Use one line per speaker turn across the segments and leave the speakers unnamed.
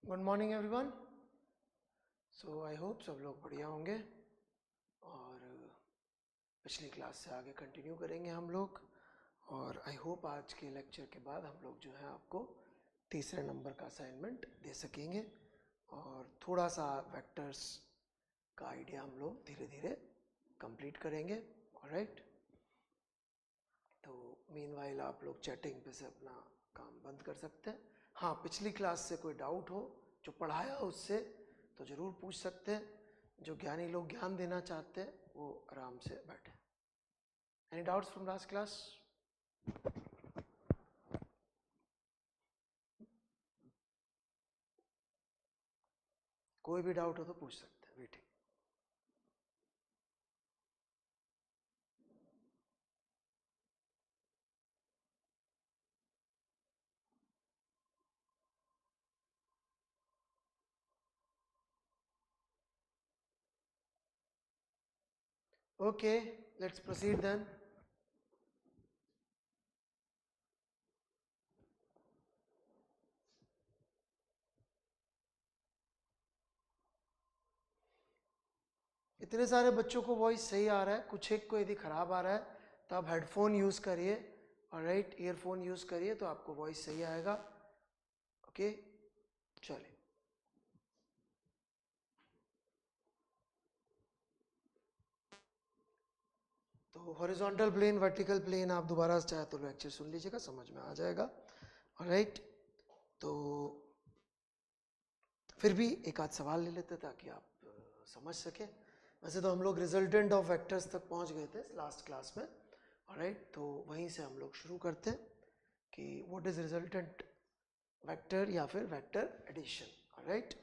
Good morning everyone. So I hope सब लोग बढ़िया होंगे और पिछली क्लास से आगे कंटिन्यू करेंगे हम लोग। और आई होप आज के लेक्चर के बाद हम लोग जो है आपको तीसरे नंबर का असाइनमेंट दे सकेंगे और थोड़ा सा वेक्टर्स का आइडिया हम लोग धीरे धीरे कंप्लीट करेंगे। ऑलराइट, तो मीनवाइल आप लोग चैटिंग पे से अपना काम बंद कर सकते हैं। हाँ, पिछली क्लास से कोई डाउट हो जो पढ़ाया उससे तो ज़रूर पूछ सकते हैं। जो ज्ञानी लोग ज्ञान देना चाहते हैं वो आराम से बैठे। Any doubts from last class? कोई भी डाउट हो तो पूछ सकते हैं। Waiting. Okay, let's proceed then. इतने सारे बच्चों को वॉइस सही आ रहा है, कुछ एक को यदि खराब आ रहा है तो आप हेडफोन यूज़ करिए। ऑलराइट, ईयरफोन यूज़ करिए तो आपको वॉइस सही आएगा। ओके, चलिए। तो हॉरिजॉन्टल प्लेन, वर्टिकल प्लेन आप दोबारा चाहे तो लेक्चर सुन लीजिएगा, समझ में आ जाएगा। ऑलराइट, तो फिर भी एक आध सवाल ले लेते ताकि आप समझ सकें। वैसे तो हम लोग रिजल्टेंट ऑफ वेक्टर्स तक पहुंच गए थे लास्ट क्लास में। ऑलराइट, तो वहीं से हम लोग शुरू करते हैं कि व्हाट इज रिजल्टेंट वेक्टर या फिर वेक्टर एडिशन। ऑलराइट,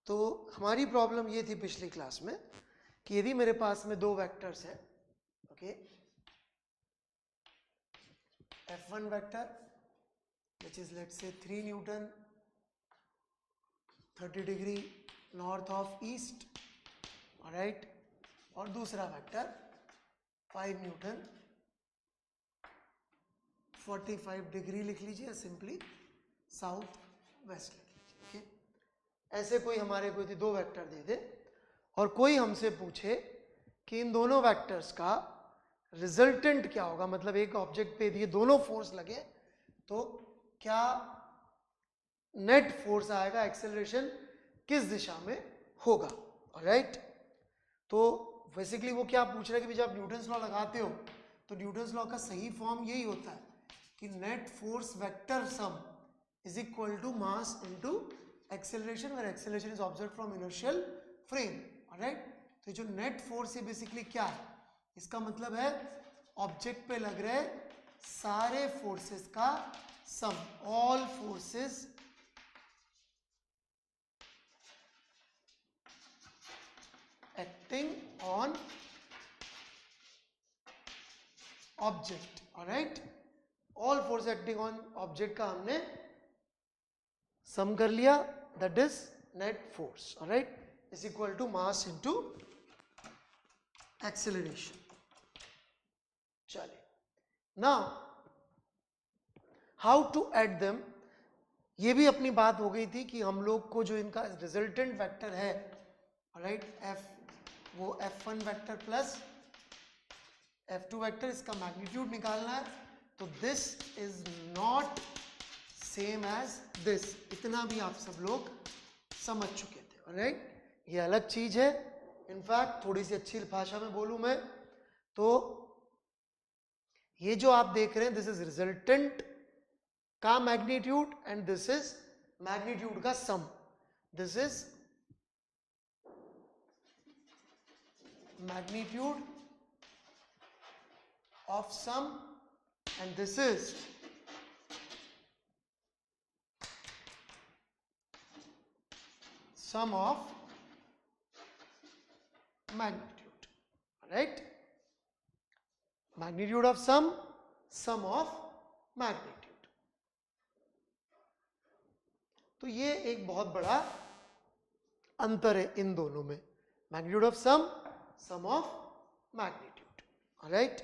तो हमारी प्रॉब्लम ये थी पिछली क्लास में कि यदि मेरे पास में दो वेक्टर्स हैं, okay, F1 vector which is let's say 3 Newton 30 degree north of east, alright, और दूसरा वेक्टर 5 न्यूटन 45 डिग्री लिख लीजिए, सिंपली साउथ वेस्ट लिख लीजिए। ओके, ऐसे कोई हमारे को दो वेक्टर दे दे और कोई हमसे पूछे कि इन दोनों वेक्टर्स का रिजल्टेंट क्या होगा, मतलब एक ऑब्जेक्ट पे दिए दोनों फोर्स लगे तो क्या नेट फोर्स आएगा, एक्सेलरेशन किस दिशा में होगा। ऑलराइट, तो बेसिकली वो क्या पूछ रहा है कि जब न्यूटन्स लॉ लगाते हो तो न्यूटन्स लॉ का सही फॉर्म यही होता है कि net force vector sum is equal to mass into acceleration, where acceleration is observed from inertial frame. Alright, तो जो नेट फोर्स है बेसिकली क्या है, इसका मतलब है ऑब्जेक्ट पे लग रहे सारे फोर्सेस का sum, all forces acting on object. Alright, all force acting on object का हमने सम कर लिया, that is net force. Alright, is equal to mass into acceleration. चलिए, now how to add them, ये भी अपनी बात हो गई थी कि हम लोग को जो इनका रिजल्टेंट वेक्टर है, ऑलराइट, एफ, वो F1 vector plus F2 vector, इसका मैग्नीट्यूड निकालना है। तो this is not same as this, इतना भी आप सब लोग समझ चुके थे। ऑलराइट, ये अलग चीज है। इनफैक्ट थोड़ी सी अच्छी भाषा में बोलूं मैं तो ये जो आप देख रहे हैं दिस इज रिजल्टेंट का magnitude and this is magnitude का sum. This is magnitude of sum and this is sum of magnitude. Right, magnitude of sum, sum of magnitude. तो ये एक बहुत बड़ा अंतर है इन दोनों में, magnitude of sum, sum of magnitude. Alright,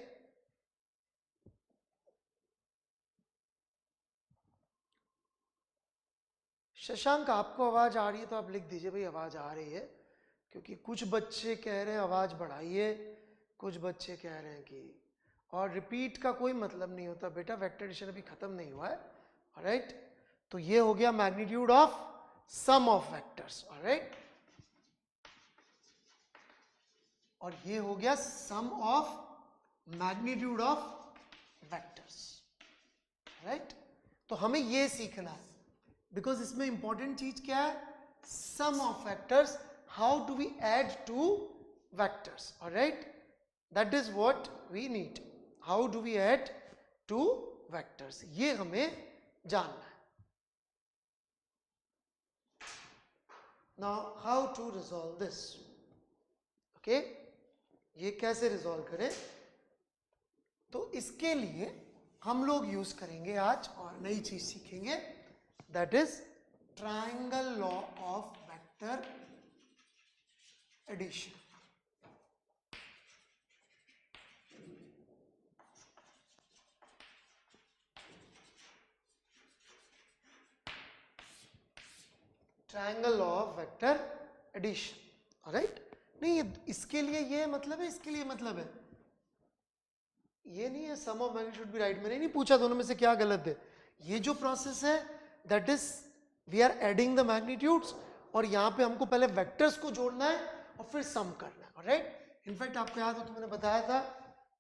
Shashank आपको आवाज आ रही है तो आप लिख दीजिए भाई आवाज आ रही है, क्योंकि कुछ बच्चे कह रहे हैं आवाज बढ़ाइए, कुछ बच्चे कह रहे हैं कि, और रिपीट का कोई मतलब नहीं होता बेटा, वेक्टर एडिशन अभी खत्म नहीं हुआ है। ऑलराइट, तो ये हो गया magnitude of sum of vectors. Alright, और ये हो गया sum of magnitude of vectors. Right, तो हमें ये सीखना है, बिकॉज इसमें इंपॉर्टेंट चीज क्या है, sum of vectors, how do we add two vectors. Alright, that is what we need, how do we add two vectors, ये हमें जानना है। Now how to resolve this, okay, ये कैसे रिजॉल्व करें, तो इसके लिए हम लोग यूज करेंगे आज और नई चीज सीखेंगे, that is triangle law of vector addition. Triangle law of vector addition. Alright, नहीं इसके लिए ये मतलब है, इसके लिए मतलब है, ये नहीं है sum of magnitude B right, मैंने नहीं पूछा दोनों में से क्या गलत है। ये जो प्रोसेस है that is we are adding the magnitudes, और यहां पे हमको पहले वेक्टर्स को जोड़ना है और फिर सम करना है। ऑलराइट, इनफैक्ट आपको याद हो तो मैंने बताया था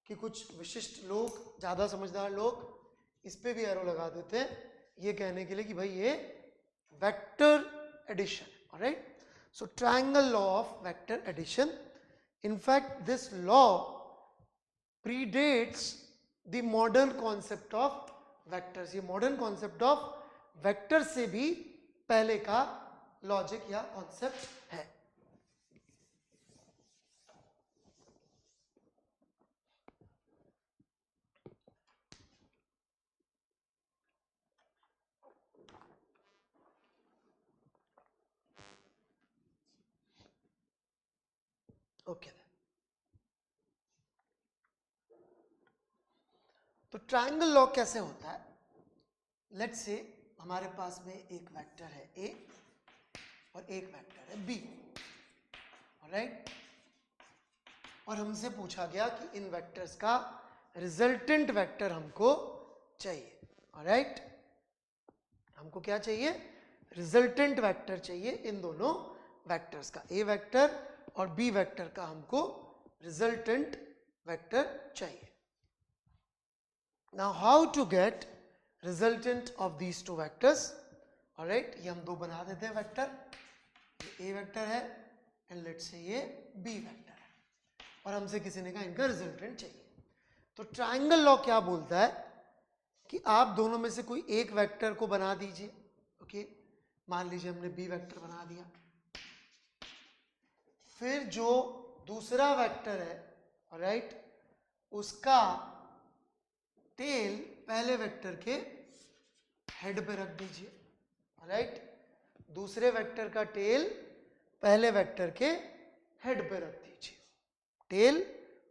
कि कुछ विशिष्ट लोग, ज्यादा समझदार लोग इस पे भी एरो लगा देते हैं ये कहने के लिए कि भाई ये vector addition. Alright, so triangle law of vector addition, in fact this law predates the modern concept of vectors, ये modern concept of vector से भी पहले का लॉजिक या कॉन्सेप्ट है। ओके, तो ट्रायंगल लॉ कैसे होता है, लेट्स से हमारे पास में एक वेक्टर है ए और एक वेक्टर है बी। ऑलराइट, और हमसे पूछा गया कि इन वेक्टर्स का रिजल्टेंट वेक्टर हमको चाहिए। ऑलराइट, हमको क्या चाहिए, रिजल्टेंट वेक्टर चाहिए इन दोनों वेक्टर्स का, ए वेक्टर और बी वेक्टर का हमको रिजल्टेंट वेक्टर चाहिए। Now how to get resultant of these two vectors. Alright, ये हम दो बना देते हैं वेक्टर, ये ए वेक्टर है एंड लेट्स से ये बी वेक्टर है, और हमसे किसी ने कहा इनका रिजल्टेंट चाहिए। तो ट्रायंगल लॉ क्या बोलता है कि आप दोनों में से कोई एक वेक्टर को बना दीजिए। ओके, मान लीजिए हमने बी वेक्टर बना दिया, फिर जो दूसरा वेक्टर है, ऑलराइट, उसका टेल पहले वेक्टर के हेड पे रख दीजिए। ऑलराइट, दूसरे वेक्टर का टेल पहले वेक्टर के हेड पे रख दीजिए, टेल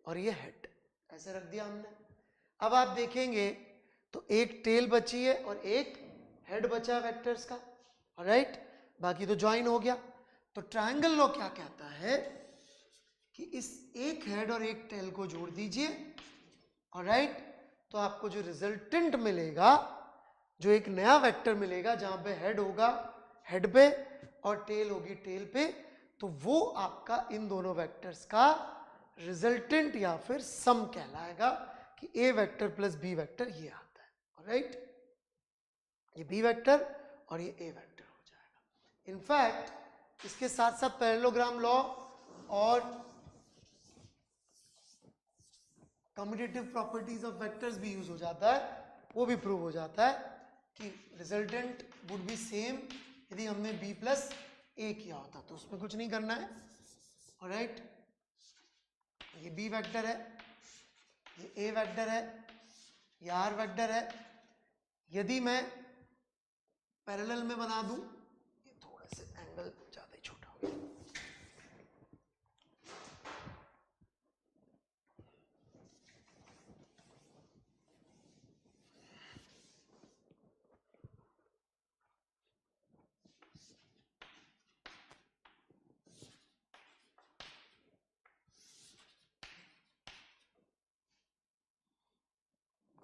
और ये हेड ऐसे रख दिया हमने। अब आप देखेंगे तो एक टेल बची है और एक हेड बचा है वेक्टर्स का। ऑलराइट, बाकी तो ज्वाइन हो गया। तो ट्रायंगल लॉ क्या कहता है कि इस एक हेड और एक टेल को जोड़ दीजिए। ऑलराइट, तो आपको जो रिजल्टेंट मिलेगा, जो एक नया वेक्टर मिलेगा जहां पे हेड होगा हेड पे और टेल होगी टेल पे, तो वो आपका इन दोनों वेक्टर्स का रिजल्टेंट या फिर सम कहलाएगा कि ए वेक्टर प्लस बी वेक्टर ये आता है। ऑलराइट, ये बी वेक्टर और ये ए वेक्टर हो जाएगा। इनफैक्ट इसके साथ साथ पैरेललोग्राम लॉ और कम्यूटेटिव प्रॉपर्टीज ऑफ वेक्टर्स भी यूज हो जाता है, वो भी प्रूव हो जाता है कि रिजल्टेंट वुड बी सेम यदि हमने b प्लस ए किया होता, तो उसमें कुछ नहीं करना है। ऑलराइट, ये b वेक्टर है, ये a वेक्टर है, ये r वेक्टर है। यदि मैं पैरेलल में बना दूं, ये थोड़ा से एंगल ज्यादा ही छोटा हो गया,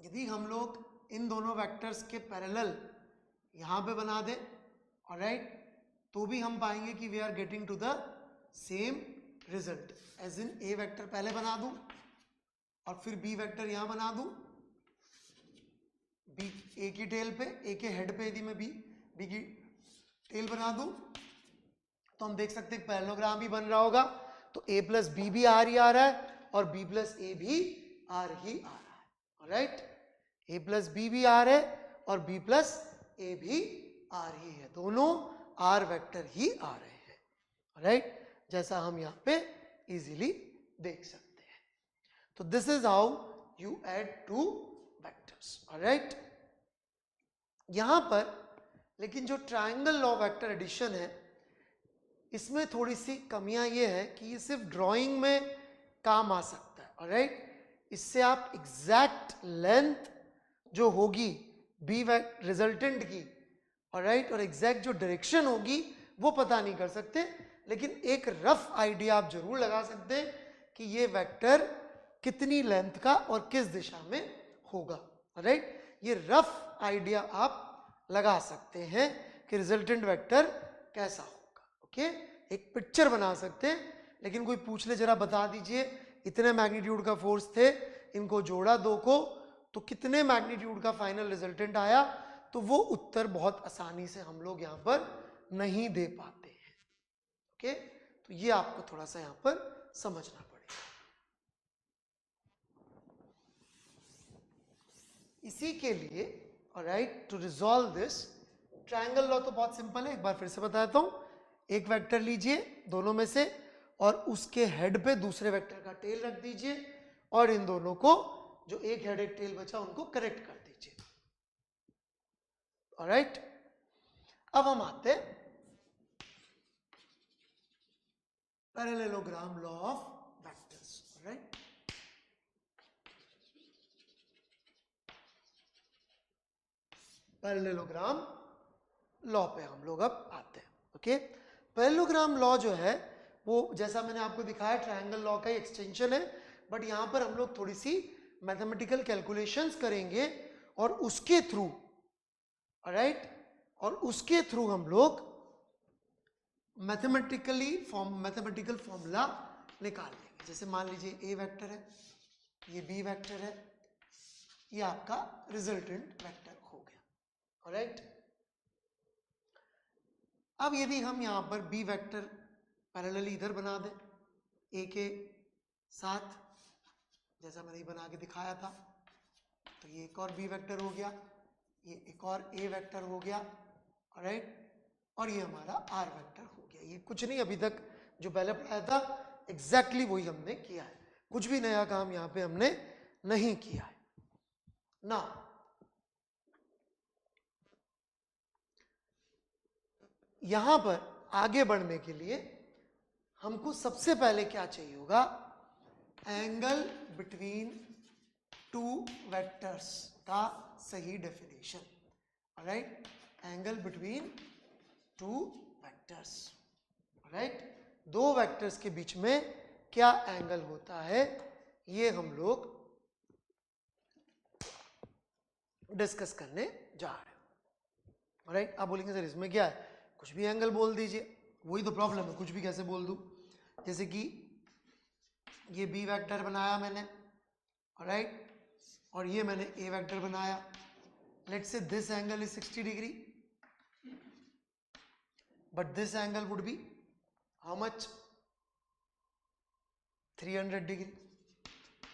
यदि हम लोग इन दोनों वेक्टर्स के पैरेलल यहाँ पे बना दें, ऑलराइट, तो भी हम पाएंगे कि we are getting to the same result. As in A vector पहले बना दूं और फिर बी वेक्टर यहाँ बना दूं, बी ए की टेल पे, ए के हेड पे यदि मैं बी की टेल बना दूं तो हम देख सकते हैं पैरेललोग्राम भी बन रहा होगा। तो a प्लस बी भी आर ही आ रहा है और b प्लस ए भी आर ही आ रहा है, ऑलराइट। a प्लस बी भी आर है और b प्लस ए भी आर ही है, दोनों आर वेक्टर ही आ रहे हैं, ऑलराइट, जैसा हम यहाँ पे इजीली देख सकते हैं। तो this is how you add two vectors, alright. यहां पर लेकिन जो ट्रायंगल लॉ वेक्टर एडिशन है इसमें थोड़ी सी कमियां ये है कि ये सिर्फ ड्राइंग में काम आ सकता है, ऑलराइट। इससे आप एग्जैक्ट लेंथ जो होगी बी रिजल्टेंट की, ऑलराइट, और एग्जैक्ट जो डायरेक्शन होगी वो पता नहीं कर सकते, लेकिन एक रफ आइडिया आप जरूर लगा सकते हैं कि ये वेक्टर कितनी लेंथ का और किस दिशा में होगा, ऑलराइट। ये रफ आइडिया आप लगा सकते हैं कि रिजल्टेंट वेक्टर कैसा होगा, ओके। एक पिक्चर बना सकते हैं, लेकिन कोई पूछ ले जरा बता दीजिए इतने मैग्नीट्यूड का फोर्स थे, इनको जोड़ा दो को तो कितने मैग्नीट्यूड का फाइनल रिजल्टेंट आया, तो वो उत्तर बहुत आसानी से हम लोग यहाँ पर नहीं दे पाते हैं, ओके। तो ये आपको थोड़ा सा यहाँ पर समझना पड़ेगा। इसी के लिए, alright, to resolve this triangle law तो बहुत सिंपल है, एक बार फिर से बताता हूं। एक वेक्टर लीजिए दोनों में से और उसके हेड पे दूसरे वेक्टर का टेल रख दीजिए और इन दोनों को, जो एक हेड एक टेल बचा, उनको करेक्ट कर दीजिए, ऑलराइट। अब हम आते हैं parallelogram law of vectors, alright. Parallelogram law पे हम लोग अब आते हैं, ओके। पैरेललोग्राम लॉ जो है वो जैसा मैंने आपको दिखाया ट्रायंगल लॉ का एक्सटेंशन है, बट यहां पर हम लोग थोड़ी सी मैथमेटिकल कैलकुलेशंस करेंगे और उसके थ्रू, ऑलराइट, और उसके थ्रू हम लोग मैथमेटिकल फॉर्मूला निकाल लेंगे। जैसे मान लीजिए ए वेक्टर है, ये बी वेक्टर है, ये आपका रिजल्टेंट वेक्टर हो गया, ऑलराइट। अब यदि हम यहां पर बी वेक्टर पैरेलली इधर बना दें ए के साथ, जैसा मैंने बना के दिखाया था, तो ये एक और बी वेक्टर हो गया, ये एक और ए वेक्टर हो गया, ऑलराइट, और ये हमारा आर वेक्टर हो गया। ये कुछ नहीं, अभी तक जो पहले पढ़ाया था एग्जैक्टली वही हमने किया है, कुछ भी नया काम यहाँ पे हमने नहीं किया है ना। यहां पर आगे बढ़ने के लिए हमको सबसे पहले क्या चाहिए होगा, एंगल बिटवीन टू वेक्टर्स का सही definition, alright. Angle between two vectors, alright, दो वेक्टर्स के बीच में क्या एंगल होता है ये हम लोग डिस्कस करने जा रहे हैं, ऑलराइट। आप बोलेंगे सर इसमें क्या है, कुछ भी एंगल बोल दीजिए, वही तो प्रॉब्लम है, कुछ भी कैसे बोल दूं। जैसे कि ये बी वेक्टर बनाया मैंने, ऑलराइट, और ये मैंने ए वेक्टर बनाया। Let's say this angle is 60 degree, but this angle would be how much, 300 degree.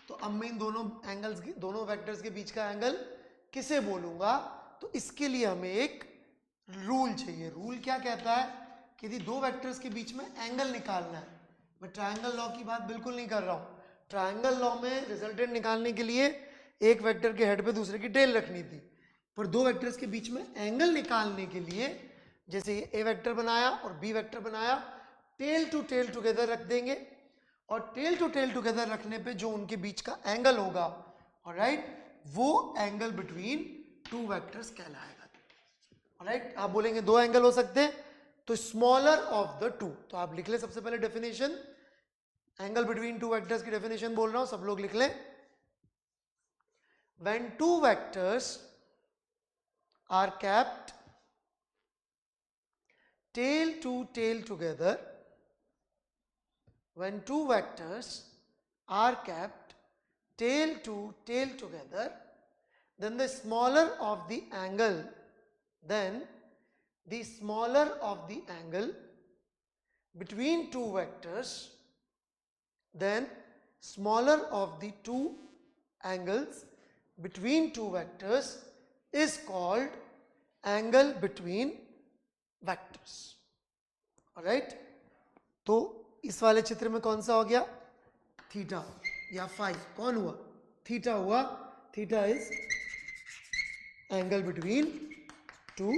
तो अब मैं इन दोनों एंगल्स की, दोनों वेक्टर्स के बीच का एंगल किसे बोलूंगा, तो इसके लिए हमें एक रूल चाहिए। रूल क्या कहता है कि यदि दो वेक्टर्स के बीच में एंगल निकालना है, मैं ट्रायंगल लॉ की बात बिल्कुल नहीं कर रहा हूं, ट्रायंगल लॉ में रिजल्टेंट निकालने के लिए एक वेक्टर के हेड पे दूसरे की टेल रखनी थी, पर दो वेक्टर्स के बीच में एंगल निकालने के लिए, जैसे ये ए वेक्टर बनाया और बी वेक्टर बनाया, टेल टू टेल टुगेदर रख देंगे, और टेल टू टेल टुगेदर रखने पे जो उनके बीच का एंगल होगा, ऑलराइट, वो एंगल बिटवीन टू वेक्टर्स कहलाएगा, ऑलराइट। आप बोलेंगे दो एंगल हो सकते हैं, तो स्मॉलर ऑफ द टू, तो आप लिख ले सबसे पहले definition, angle between two vectors की डेफिनेशन बोल रहा हूं, सब लोग लिख लें। when two vectors are kept tail to tail together, when two vectors are kept tail to tail together, then the smaller of the angle, between two vectors, then smaller of the two angles between two vectors is called angle between vectors. Alright, तो इस वाले चित्र में कौन सा हो गया? Theta या फाई. कौन हुआ? थीटा हुआ. Theta is angle between two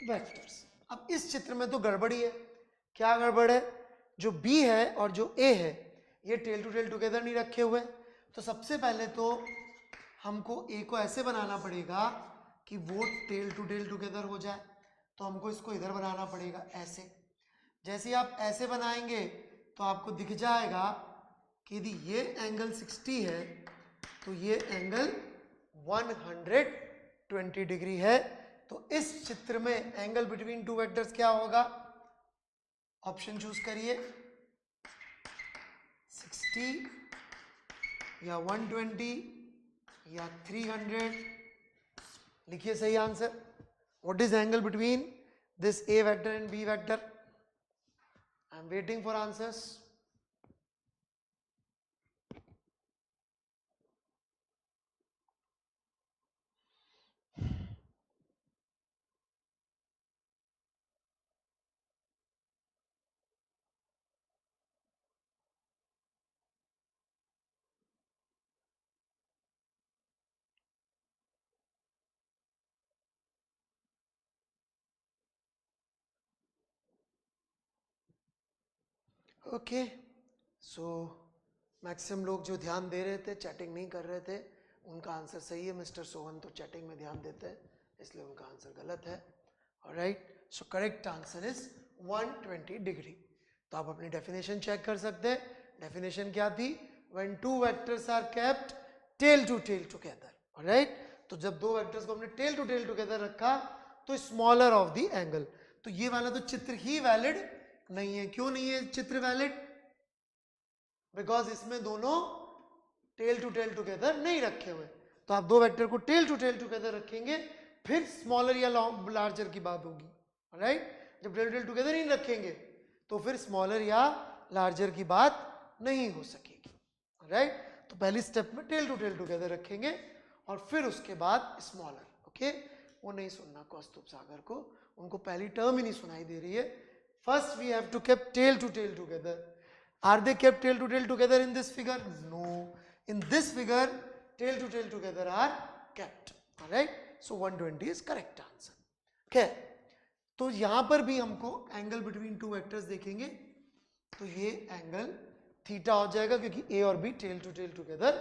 vectors. अब इस चित्र में तो गड़बड़ी है. क्या गड़बड़ है? जो B है और जो A है ये टेल टू टेल टुगेदर नहीं रखे हुए. तो सबसे पहले तो हमको A को ऐसे बनाना पड़ेगा कि वो टेल टू टेल टुगेदर हो जाए. तो हमको इसको इधर बनाना पड़ेगा ऐसे. जैसे आप ऐसे बनाएंगे तो आपको दिख जाएगा कि यदि ये एंगल 60 है तो ये एंगल 120 डिग्री है. तो इस चित्र में एंगल बिटवीन टू वेक्टर्स क्या होगा? ऑप्शन चूज करिए. 60 या 120 या 300. लिखिए सही answer. What is angle between this A vector and B vector? I am waiting for answers. Okay, so maximum लोग जो ध्यान दे रहे थे, चैटिंग नहीं कर रहे थे, उनका आंसर सही है. मिस्टर सोहन तो चैटिंग में ध्यान देते हैं, इसलिए उनका आंसर गलत है. Alright, so correct answer is 120 degree. तो आप अपनी डेफिनेशन चेक कर सकते हैं. डेफिनेशन क्या थी? When two vectors are kept tail to tail together. Alright, तो जब दो वेक्टर्स को हमने टेल टू टेल टुगेदर रखा तो स्मॉलर ऑफ द एंगल. तो ये वाला तो चित्र ही वैलिड नहीं है. क्यों नहीं है चित्र वैलिड? बिकॉज इसमें दोनों टेल टू टेल टुगेदर नहीं रखे हुए. तो आप दो वेक्टर को टेल टू टेल टुगेदर रखेंगे फिर स्मॉलर या लार्जर की बात होगी. राइट, जब टेल टू टेल टुगेदर नहीं रखेंगे तो फिर स्मॉलर या लार्जर की बात नहीं हो सकेगी. राइट, तो पहली स्टेप में टेल टू टेल टुगेदर रखेंगे और फिर उसके बाद स्मॉलर. ओके, वो नहीं सुनना कौस्तुभ सागर को, उनको पहली टर्म ही नहीं सुनाई दे रही है. First we have to keep tail to tail together. Are they kept tail to tail together in this figure? No. In this figure, tail to tail together are kept. Alright? So 120 is correct answer. Okay. तो यहाँ पर भी हमको angle between two vectors देखेंगे तो ये angle theta हो जाएगा क्योंकि A और B tail to tail together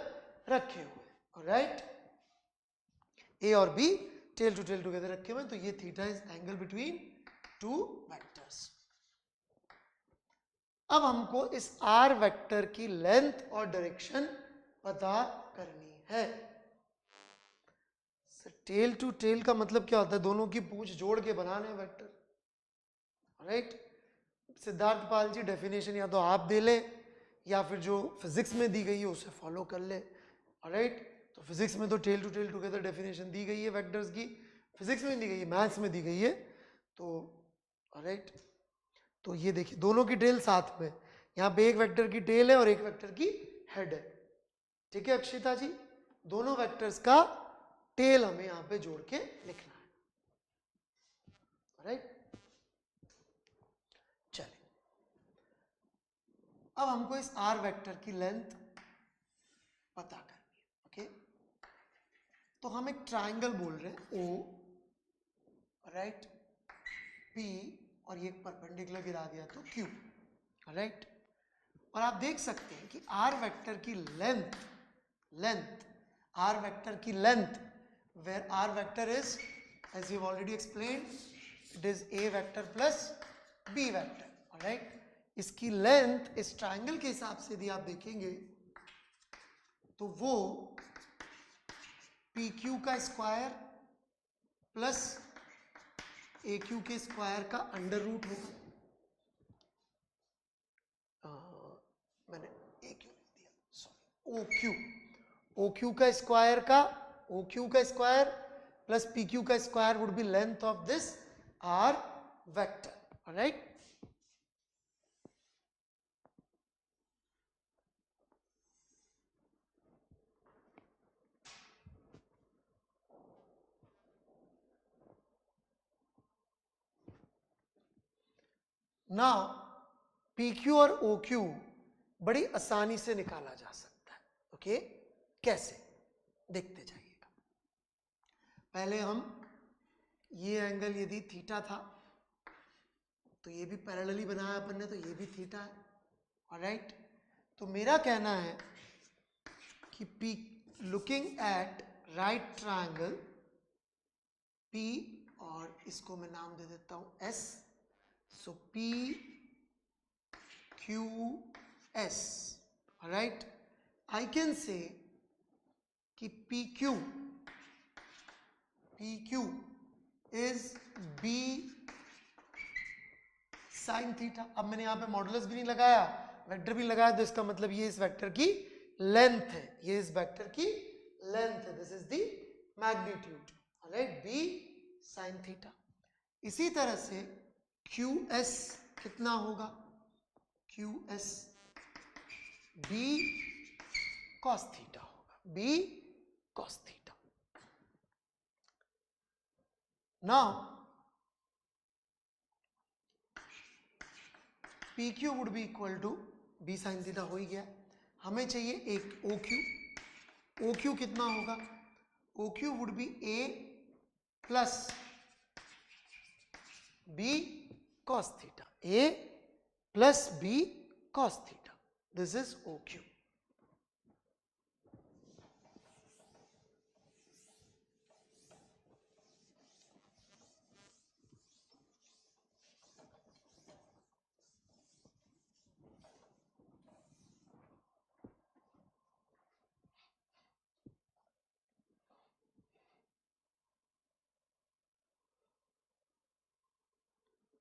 रखे हुए. ऑलराइट, A और B tail to tail together रखे हुए, तो ये theta is angle between two vectors. अब हमको इस R वेक्टर की लेंथ और डायरेक्शन पता करनी है. टेल टू टेल का मतलब क्या होता है? दोनों की पूंछ जोड़ के बनाने vector. Right, Siddharth Pal ji definition या तो आप दे लें या फिर जो फिजिक्स में दी गई है उसे फॉलो कर ले. राइट, तो फिजिक्स में तो tail to tail together definition दी गई है वेक्टर्स की, फिजिक्स में दी गई है, मैथ्स में दी गई है. तो राइट, तो ये देखिए दोनों की टेल साथ में, यहाँ पे एक वेक्टर की टेल है और एक वेक्टर की हेड है. ठीक है अक्षिता जी, दोनों वेक्टर्स का टेल हमें यहाँ पे जोड़ के लिखना है. राइट, चलिए अब हमको इस R वेक्टर की लेंथ पता करनी है. ओके, तो हम एक ट्राइंगल बोल रहे हैं O, राइट, P और ये परपेंडिकुलर गिरा दिया तो Q. राइट, और आप देख सकते हैं कि R वेक्टर की लेंथ R वेक्टर की length, where R vector is, as we have already explained, it is A vector plus B vector. Alright, इसकी लेंथ इस ट्राइंगल के हिसाब से यदि आप देखेंगे तो वो पी क्यू का स्क्वायर प्लस ए क्यू के स्क्वायर का अंडर रूट होगा। मैंने ए क्यू लिख दिया, सॉरी, ओ क्यू का स्क्वायर प्लस पी क्यू का square would be length of this R vector, alright. ना पी क्यू और ओ क्यू बड़ी आसानी से निकाला जा सकता है, ओके। कैसे, देखते जाइएगा। पहले हम ये एंगल यदि थीटा था तो ये भी पैरेलली बनाया अपन ने, तो ये भी थीटा है, ऑलराइट। तो मेरा कहना है कि P, looking at right triangle P, और इसको मैं नाम दे देता हूं S, so P Q S, alright. I can say कि P Q is B sine theta. अब मैंने यहां पे मॉडुलस भी नहीं लगाया, वेक्टर भी लगाया, तो इसका मतलब ये इस वेक्टर की लेंथ है, ये इस वेक्टर की लेंथ है, this is the magnitude, alright, B sine theta. इसी तरह से क्यू एस कितना होगा, Q S B cos theta होगा, B cos theta. Now P Q would be equal to B sine theta हो ही गया। हमें चाहिए एक ओ क्यू, ओ क्यू कितना होगा, O Q would be A plus B cos theta, A plus B cos theta, this is O Q.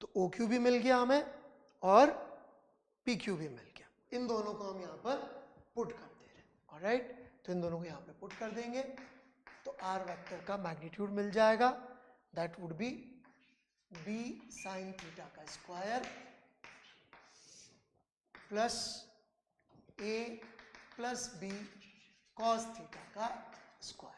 तो O Q भी मिल गया हमें और पी क्यू भी मिल गया, इन दोनों को हम यहां पर पुट कर दे रहे हैं, ऑलराइट। तो इन दोनों को यहां पे पुट कर देंगे तो आर वेक्टर का मैग्नीट्यूड मिल जाएगा, that would be B sine theta का square plus A plus B cos theta का square.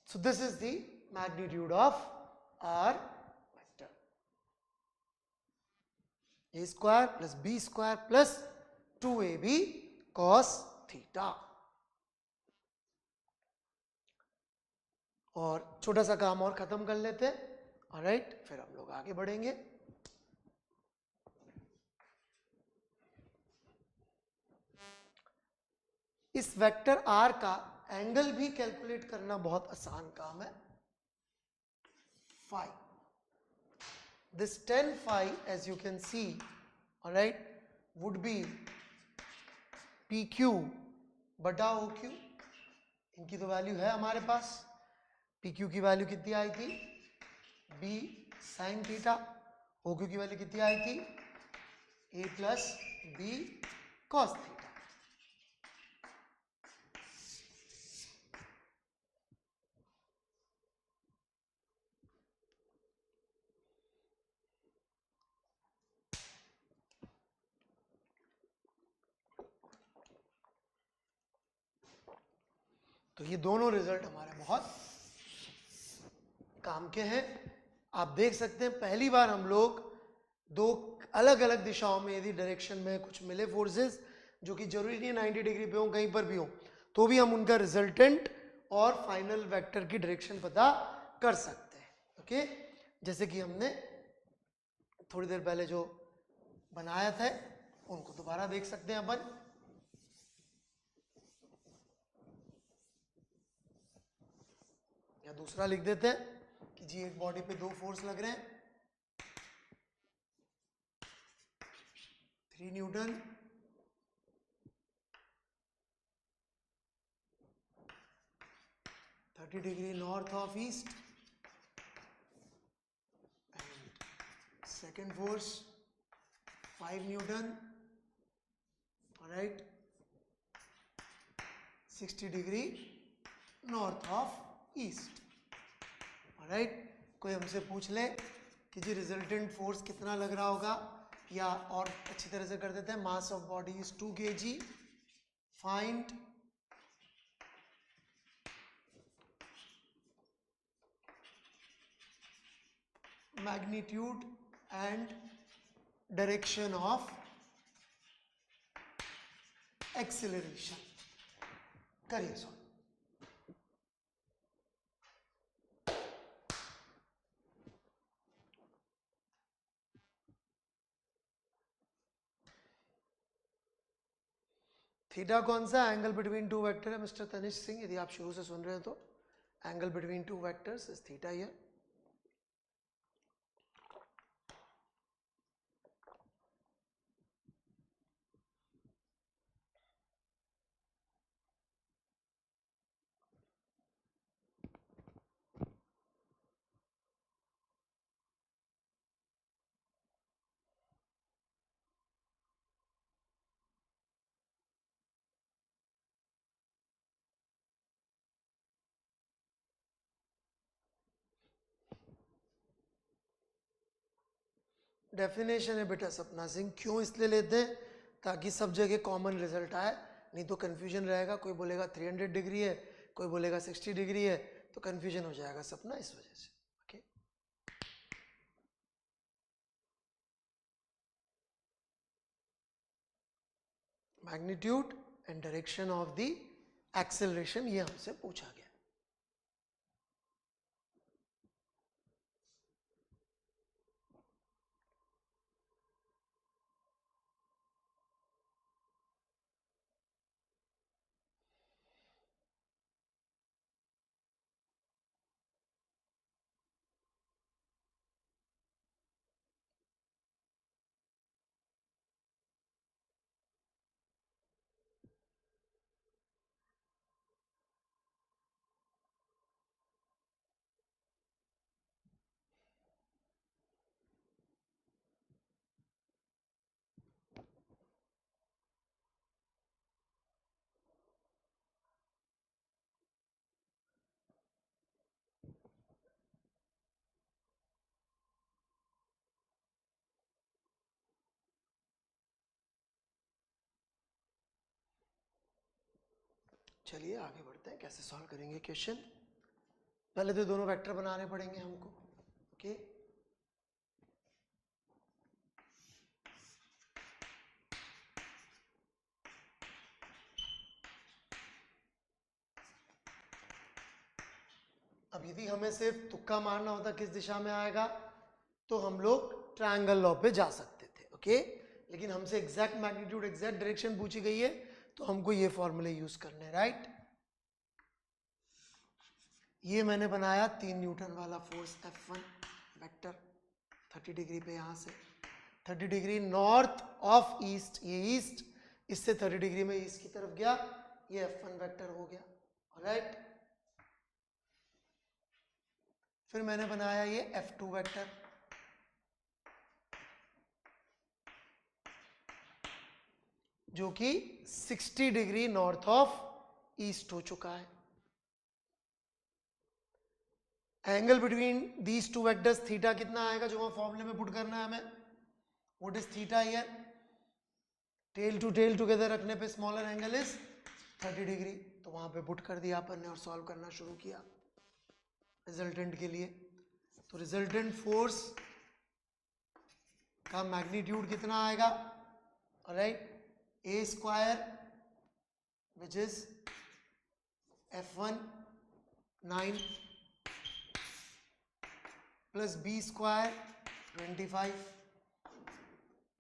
So this is the magnitude of R vector. A square plus B square plus 2AB cos theta. और छोटा सा काम और खत्म कर लेते हैं, ऑलराइट, फिर हम लोग आगे बढ़ेंगे। इस वेक्टर R का एंगल भी कैलकुलेट करना बहुत आसान काम है, phi. This tan phi, as you can see, all right, would be PQ बटा OQ। इनकी तो वैल्यू है हमारे पास। PQ की वैल्यू कितनी आई थी, B साइन थीटा, OQ की वैल्यू कितनी आई थी, A plus B cos theta. तो ये दोनों रिजल्ट हमारे बहुत काम के हैं। आप देख सकते हैं पहली बार हम लोग दो अलग अलग दिशाओं में यदि डायरेक्शन में कुछ मिले फोर्सेस, जो कि जरूरी नहीं 90 डिग्री पे हो, कहीं पर भी हो, तो भी हम उनका रिजल्टेंट और फाइनल वेक्टर की डायरेक्शन पता कर सकते हैं। ओके, जैसे कि हमने थोड़ी देर पहले जो बनाया था उनको दोबारा देख सकते हैं अपन। या दूसरा लिख देते हैं कि जी एक बॉडी पे दो फोर्स लग रहे हैं, 3 Newton, degree north of east, and second force 5 Newton, right, 60 degree north of east. Right, कोई हमसे पूछ ले कि जी रिजल्टेंट फोर्स कितना लग रहा होगा, या और अच्छी तरह से कर देते हैं, mass of body is 2 kg, find magnitude and direction of acceleration. करिए सॉल्व। थीटा कौन सा एंगल बिटवीन टू वेक्टर है मिस्टर तनिष्क सिंह, यदि आप शुरू से सुन रहे हो तो angle between two vectors is theta here. Definition है बेटा सपना सिंह, क्यों इसलिए लेते हैं ताकि सब जगह कॉमन रिजल्ट आए, नहीं तो कंफ्यूजन रहेगा, कोई बोलेगा 300 डिग्री है, कोई बोलेगा 60 डिग्री है, तो कंफ्यूजन हो जाएगा सपना, इस वजह से। Okay, magnitude and direction of the acceleration ये हमसे पूछा गया। चलिए आगे बढ़ते हैं, कैसे सॉल्व करेंगे क्वेश्चन। पहले तो दोनों वेक्टर बनाने पड़ेंगे हमको। ओके, अब यदि हमें सिर्फ तुक्का मारना होता किस दिशा में आएगा, तो हम लोग ट्रायंगल लॉ पे जा सकते थे। ओके, लेकिन हमसे एग्जैक्ट मैग्नीट्यूड एग्जैक्ट डायरेक्शन पूछी गई है, तो हमको ये फॉर्मूले यूज करने हैं। राइट, ये मैंने बनाया 3 न्यूटन वाला फोर्स F1 वेक्टर 30 डिग्री पे, यहां से 30 डिग्री नॉर्थ ऑफ ईस्ट, ये ईस्ट, इससे 30 डिग्री में ईस्ट की तरफ गया, ये F1 वेक्टर हो गया। राइट, फिर मैंने बनाया ये F2 वेक्टर, जो कि 60 डिग्री नॉर्थ ऑफ ईस्ट हो चुका है। Angle between these two vectors theta कितना आएगा, जो वहां फॉर्मूले में पुट करना है हमें, what is theta here, tail to tail together रखने पे स्मॉलर एंगल इज 30 डिग्री, तो वहां पे पुट कर दिया अपन ने और सॉल्व करना शुरू किया रिजल्टेंट के लिए। तो रिजल्टेंट फोर्स का मैग्नीट्यूड कितना आएगा, right, a square which is F1 9 plus B square 25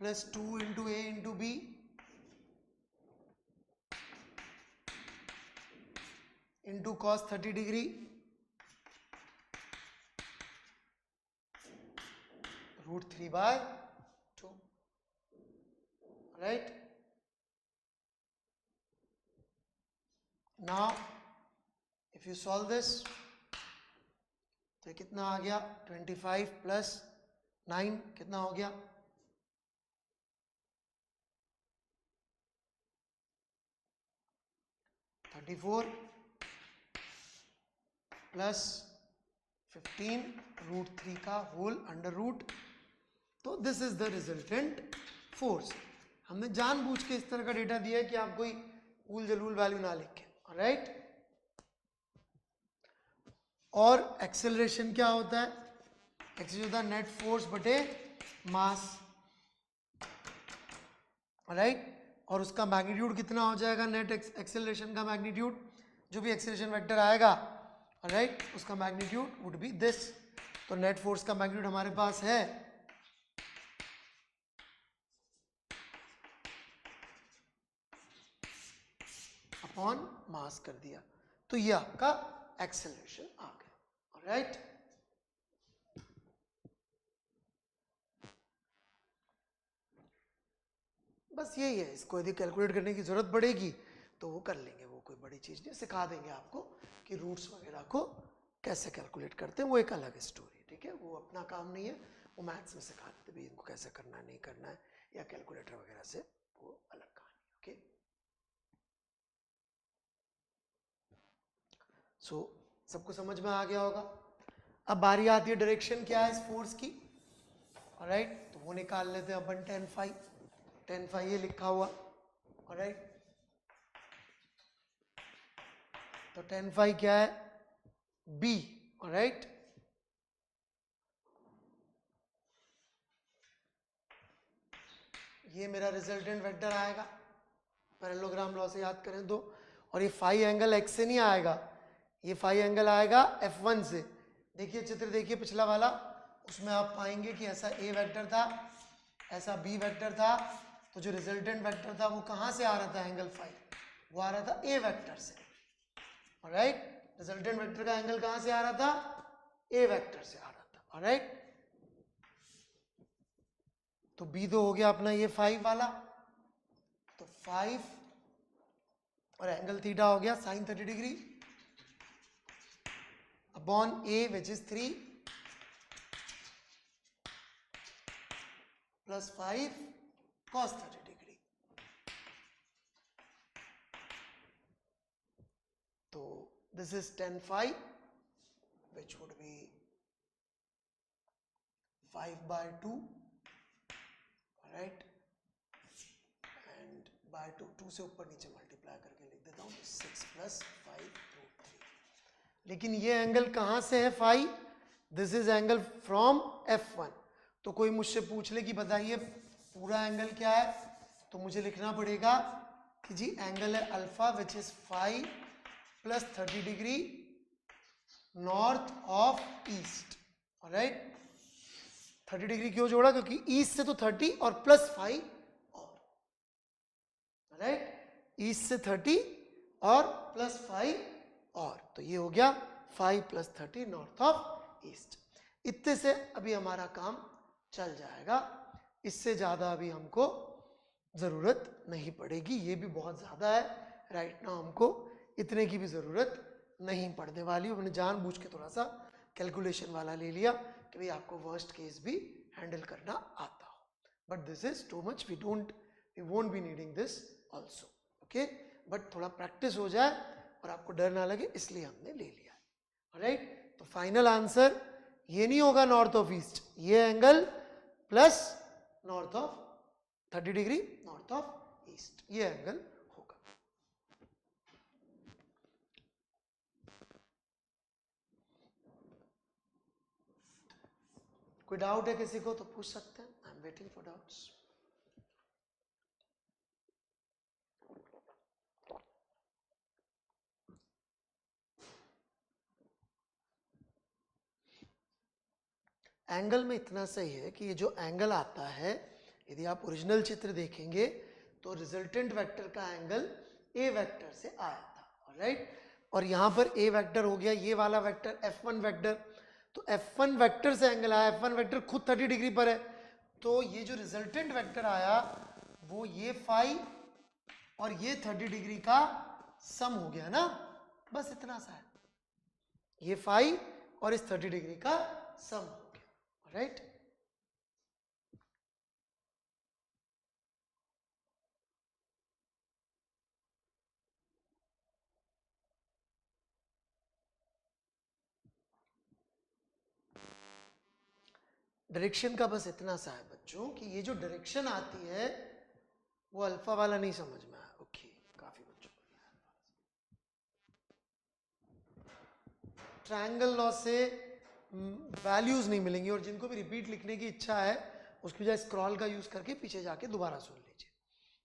plus 2 into A into B into cos 30 degree √3/2, right. Now if you solve this तो कितना आ गया, 25 प्लस 9 कितना हो गया, 34 प्लस 15 √3 का होल अंडर रूट। तो this is the resultant force. हमने जानबूझ के इस तरह का डेटा दिया है कि आप कोई ऊल जलूल वैल्यू ना लिखें, राइट। और एक्सेलरेशन क्या होता है, एक्सेलरेशन होता है नेट फोर्स बटे मास, राइट। और उसका मैग्नीट्यूड कितना हो जाएगा, नेट एक्सेलरेशन का मैग्नीट्यूड, जो भी एक्सेलरेशन वेक्टर आएगा, राइट, उसका मैग्नीट्यूड वुड बी दिस। तो नेट फोर्स का मैग्नीट्यूड हमारे पास है अपॉन मास कर दिया, तो ये आपका एक्सेलरेशन आ गया, राइट। बस यही है, इसको यदि कैलकुलेट करने की जरूरत पड़ेगी तो वो कर लेंगे, वो कोई बड़ी चीज नहीं, सिखा देंगे आपको कि रूट्स वगैरह को कैसे कैलकुलेट करते हैं, वो एक अलग स्टोरी, ठीक है। वो अपना काम नहीं है, वो मैथ्स में सिखा देते भाई इनको कैसे करना है नहीं करना है, या कैलकुलेटर वगैरह से, वो अलग कहानी, ओके। सो सबको समझ में आ गया होगा। अब बारी आती है डायरेक्शन क्या है इस फोर्स की, राइट। तो वो निकाल लेते हैं अपन, 10 फाई ये लिखा हुआ, राइट। तो 10 फाई क्या है, बी, राइट। ये मेरा रिजल्टेंट वेक्टर आएगा, पैरेललोग्राम लॉ से याद करें तो। और ये फाई एंगल एक्स से नहीं आएगा, ये फाई एंगल आएगा F1 से। देखिए चित्र देखिए पिछला वाला, उसमें आप पाएंगे कि ऐसा ए वेक्टर था, ऐसा बी वेक्टर था, तो जो रिजल्टेंट वेक्टर था वो कहाँ से आ रहा था, एंगल फाई, वो आ रहा था ए वेक्टर से, राइट। रिजल्टेंट वेक्टर का एंगल कहाँ से आ रहा था, ए वेक्टर से आ रहा था, राइट। तो बी तो हो गया अपना ये 5 वाला, तो 5 और एंगल थीटा हो गया sin 30 degree upon A which is 3 plus 5 cos 30 degree. तो this is 10 phi which would be 5/2, right, and by 2 से ऊपर नीचे मल्टीप्लाई करके लिख देता हूँ, 6 + 5√3। लेकिन ये एंगल कहाँ से है phi, this is angle from F1। तो कोई मुझसे पूछ ले कि बताइए पूरा एंगल क्या है, तो मुझे लिखना पड़ेगा कि जी एंगल है alpha which is 5 + 30 degree north of east, right. 30 degree क्यों जोड़ा, क्योंकि ईस्ट से तो 30 और प्लस 5 और, राइट, ईस्ट से 30 और प्लस 5 और, तो ये हो गया 5 + 30 नॉर्थ ऑफ ईस्ट। इतने से अभी हमारा काम चल जाएगा, इससे ज्यादा अभी हमको जरूरत नहीं पड़ेगी, ये भी बहुत ज्यादा है, राइट नाउ हमको इतने की भी जरूरत नहीं पड़ने वाली। हमने जानबूझ के थोड़ा सा कैलकुलेशन वाला ले लिया कि भाई आपको वर्स्ट केस भी हैंडल करना आता हो, but this is too much, we won't be needing this also, okay. But थोड़ा प्रैक्टिस हो जाए और आपको डर ना लगे, इसलिए हमने ले लिया है, राइट। तो फाइनल आंसर ये नहीं होगा नॉर्थ ऑफ ईस्ट, ये angle plus north of 30 degree north of east, ये एंगल होगा। कोई डाउट है किसी को तो पूछ सकते हैं, I am waiting for doubts. Angle में इतना सही है कि ये जो एंगल आता है, यदि आप ओरिजिनल चित्र देखेंगे तो रिजल्टेंट वेक्टर का एंगल ए वेक्टर से आया था, राइट। और यहाँ पर ए वेक्टर हो गया ये वाला वेक्टर F1 वेक्टर, तो F1 वेक्टर से एंगल आया, F1 वेक्टर खुद 30 डिग्री पर है, तो ये जो रिजल्टेंट वेक्टर आया वो ये फाई और ये 30 डिग्री का सम हो गया ना, बस इतना सा है, ये फाई और इस 30 डिग्री का सम हो गया, राइट। डायरेक्शन का बस इतना सा है बच्चों कि ये जो डायरेक्शन आती है वो अल्फा वाला नहीं समझ में आया। ओके, काफी बच्चों को ट्रायंगल लॉ से वैल्यूज नहीं मिलेंगी, और जिनको भी रिपीट लिखने की इच्छा है उसकी बजाय स्क्रॉल का यूज करके पीछे जाके दोबारा सुन लीजिए,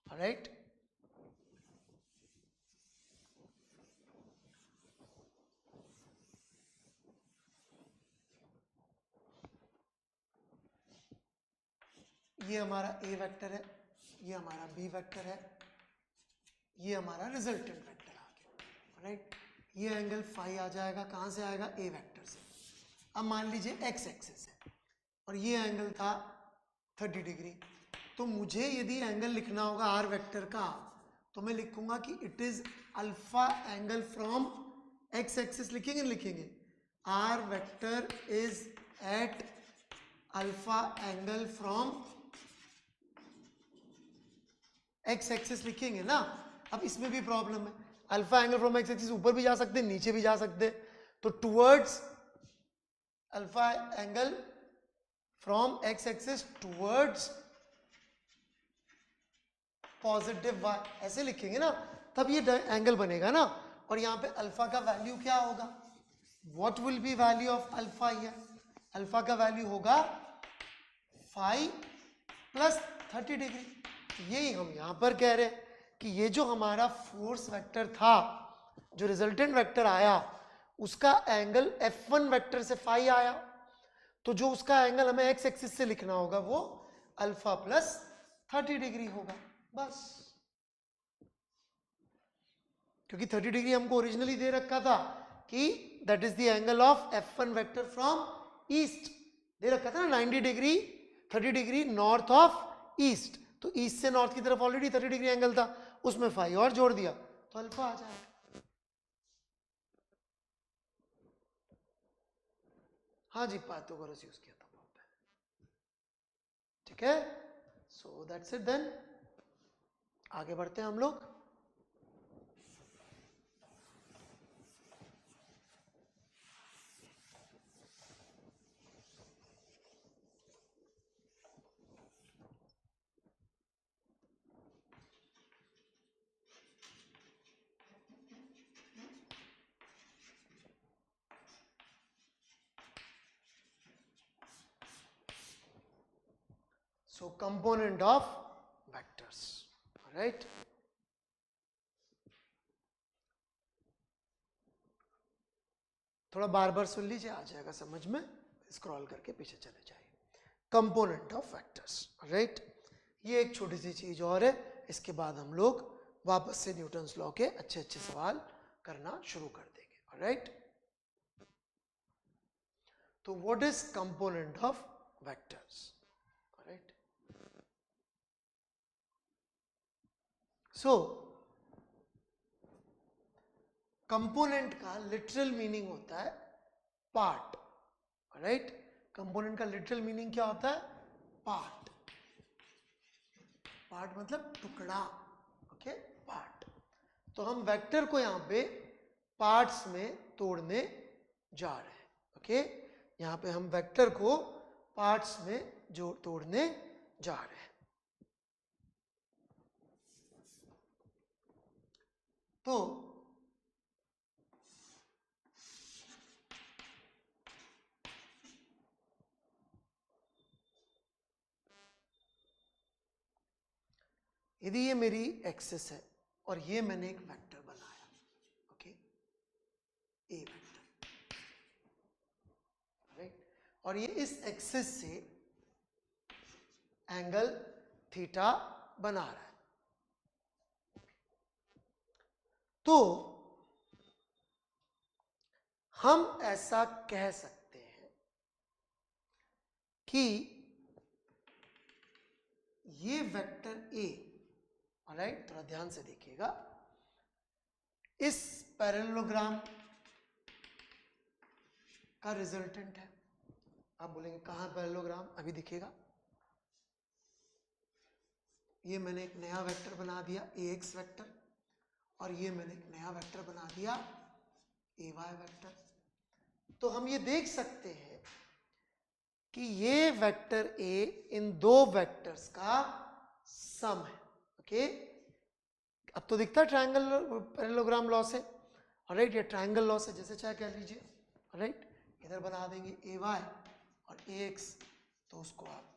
ऑलराइट। ये हमारा ए वेक्टर है, ये हमारा बी वेक्टर है, ये हमारा रिजल्टेंट वेक्टर आ गया, राइट। ये एंगल फाई आ जाएगा, कहाँ से आएगा, ए वेक्टर से। अब मान लीजिए एक्स एक्सिस है और ये एंगल था 30 डिग्री, तो मुझे यदि एंगल लिखना होगा आर वेक्टर का तो मैं लिखूंगा कि it is alpha angle from X axis, लिखेंगे लिखेंगे R vector is at alpha angle from X axis, लिखेंगे ना। अब इसमें भी प्रॉब्लम है, alpha angle from X axis ऊपर भी जा सकते हैं नीचे भी जा सकते हैं, तो towards alpha angle from X axis towards positive Y, ऐसे लिखेंगे ना, तब ये एंगल बनेगा ना। और यहाँ पे अल्फा का वैल्यू क्या होगा, what will be value of alpha, here alpha का वैल्यू होगा 5 प्लस 30 डिग्री। यही हम यहाँ पर कह रहे हैं कि ये जो हमारा फोर्स वेक्टर था, जो रिजल्टेंट वेक्टर आया, उसका एंगल F1 वेक्टर से फाई आया, तो जो उसका एंगल हमें एक्स एक्सिस से लिखना होगा वो अल्फा प्लस 30 डिग्री होगा, बस। क्योंकि 30 डिग्री हमको ओरिजिनली दे रखा था कि that is the angle of F1 vector from east, दे रखा था ना 90 degree 30 degree north of east, तो ईस्ट से नॉर्थ की तरफ ऑलरेडी 30 डिग्री एंगल था, उसमें फाई और जोड़ दिया तो अल्फा आ जाएगा। हाँ जी, पाइथागोरस यूज किया था वहां पे, ठीक है। सो दैट्स इट देन, आगे बढ़ते हैं हम लोग। So component of vectors, right? थोड़ा बार बार सुन लीजिए, आ जाएगा समझ में, स्क्रॉल करके पीछे चले जाइए। Component of vectors, right. ये एक छोटी सी चीज और है, इसके बाद हम लोग वापस से न्यूटन्स लॉ के अच्छे अच्छे सवाल करना शुरू कर देंगे, राइट। तो what is component of vectors, right. So component का लिटरल मीनिंग होता है पार्ट, राइट। कंपोनेंट का लिटरल मीनिंग क्या होता है, पार्ट। पार्ट मतलब टुकड़ा, ओके, पार्ट। तो हम वेक्टर को यहां पे पार्ट्स में तोड़ने जा रहे हैं, ओके। यहां पे हम वेक्टर को पार्ट्स में जो तोड़ने जा रहे हैं। तो यदि ये मेरी एक्सिस है और ये मैंने एक वेक्टर बनाया, ओके, ए वेक्टर, राइट। और ये इस एक्सिस से एंगल थीटा बना रहा है। तो हम ऐसा कह सकते हैं कि ये वेक्टर ए, ऑलराइट, थोड़ा ध्यान से देखिएगा, इस पैरेललोग्राम का रिजल्टेंट है। आप बोलेंगे कहाँ पैरेललोग्राम, अभी दिखेगा। ये मैंने एक नया वेक्टर बना दिया ax वेक्टर, और ये मैंने एक नया वेक्टर बना दिया ay वेक्टर। तो हम ये देख सकते हैं कि ये वेक्टर a इन दो वेक्टर्स का सम है। ओके, अब तो दिखता है ट्रायंगल पैरेललोग्राम लॉ से, ऑलराइट, ये ट्रायंगल लॉ से जैसे चाहे कह लीजिए, ऑलराइट। इधर बना देंगे ay और ax, तो उसको आप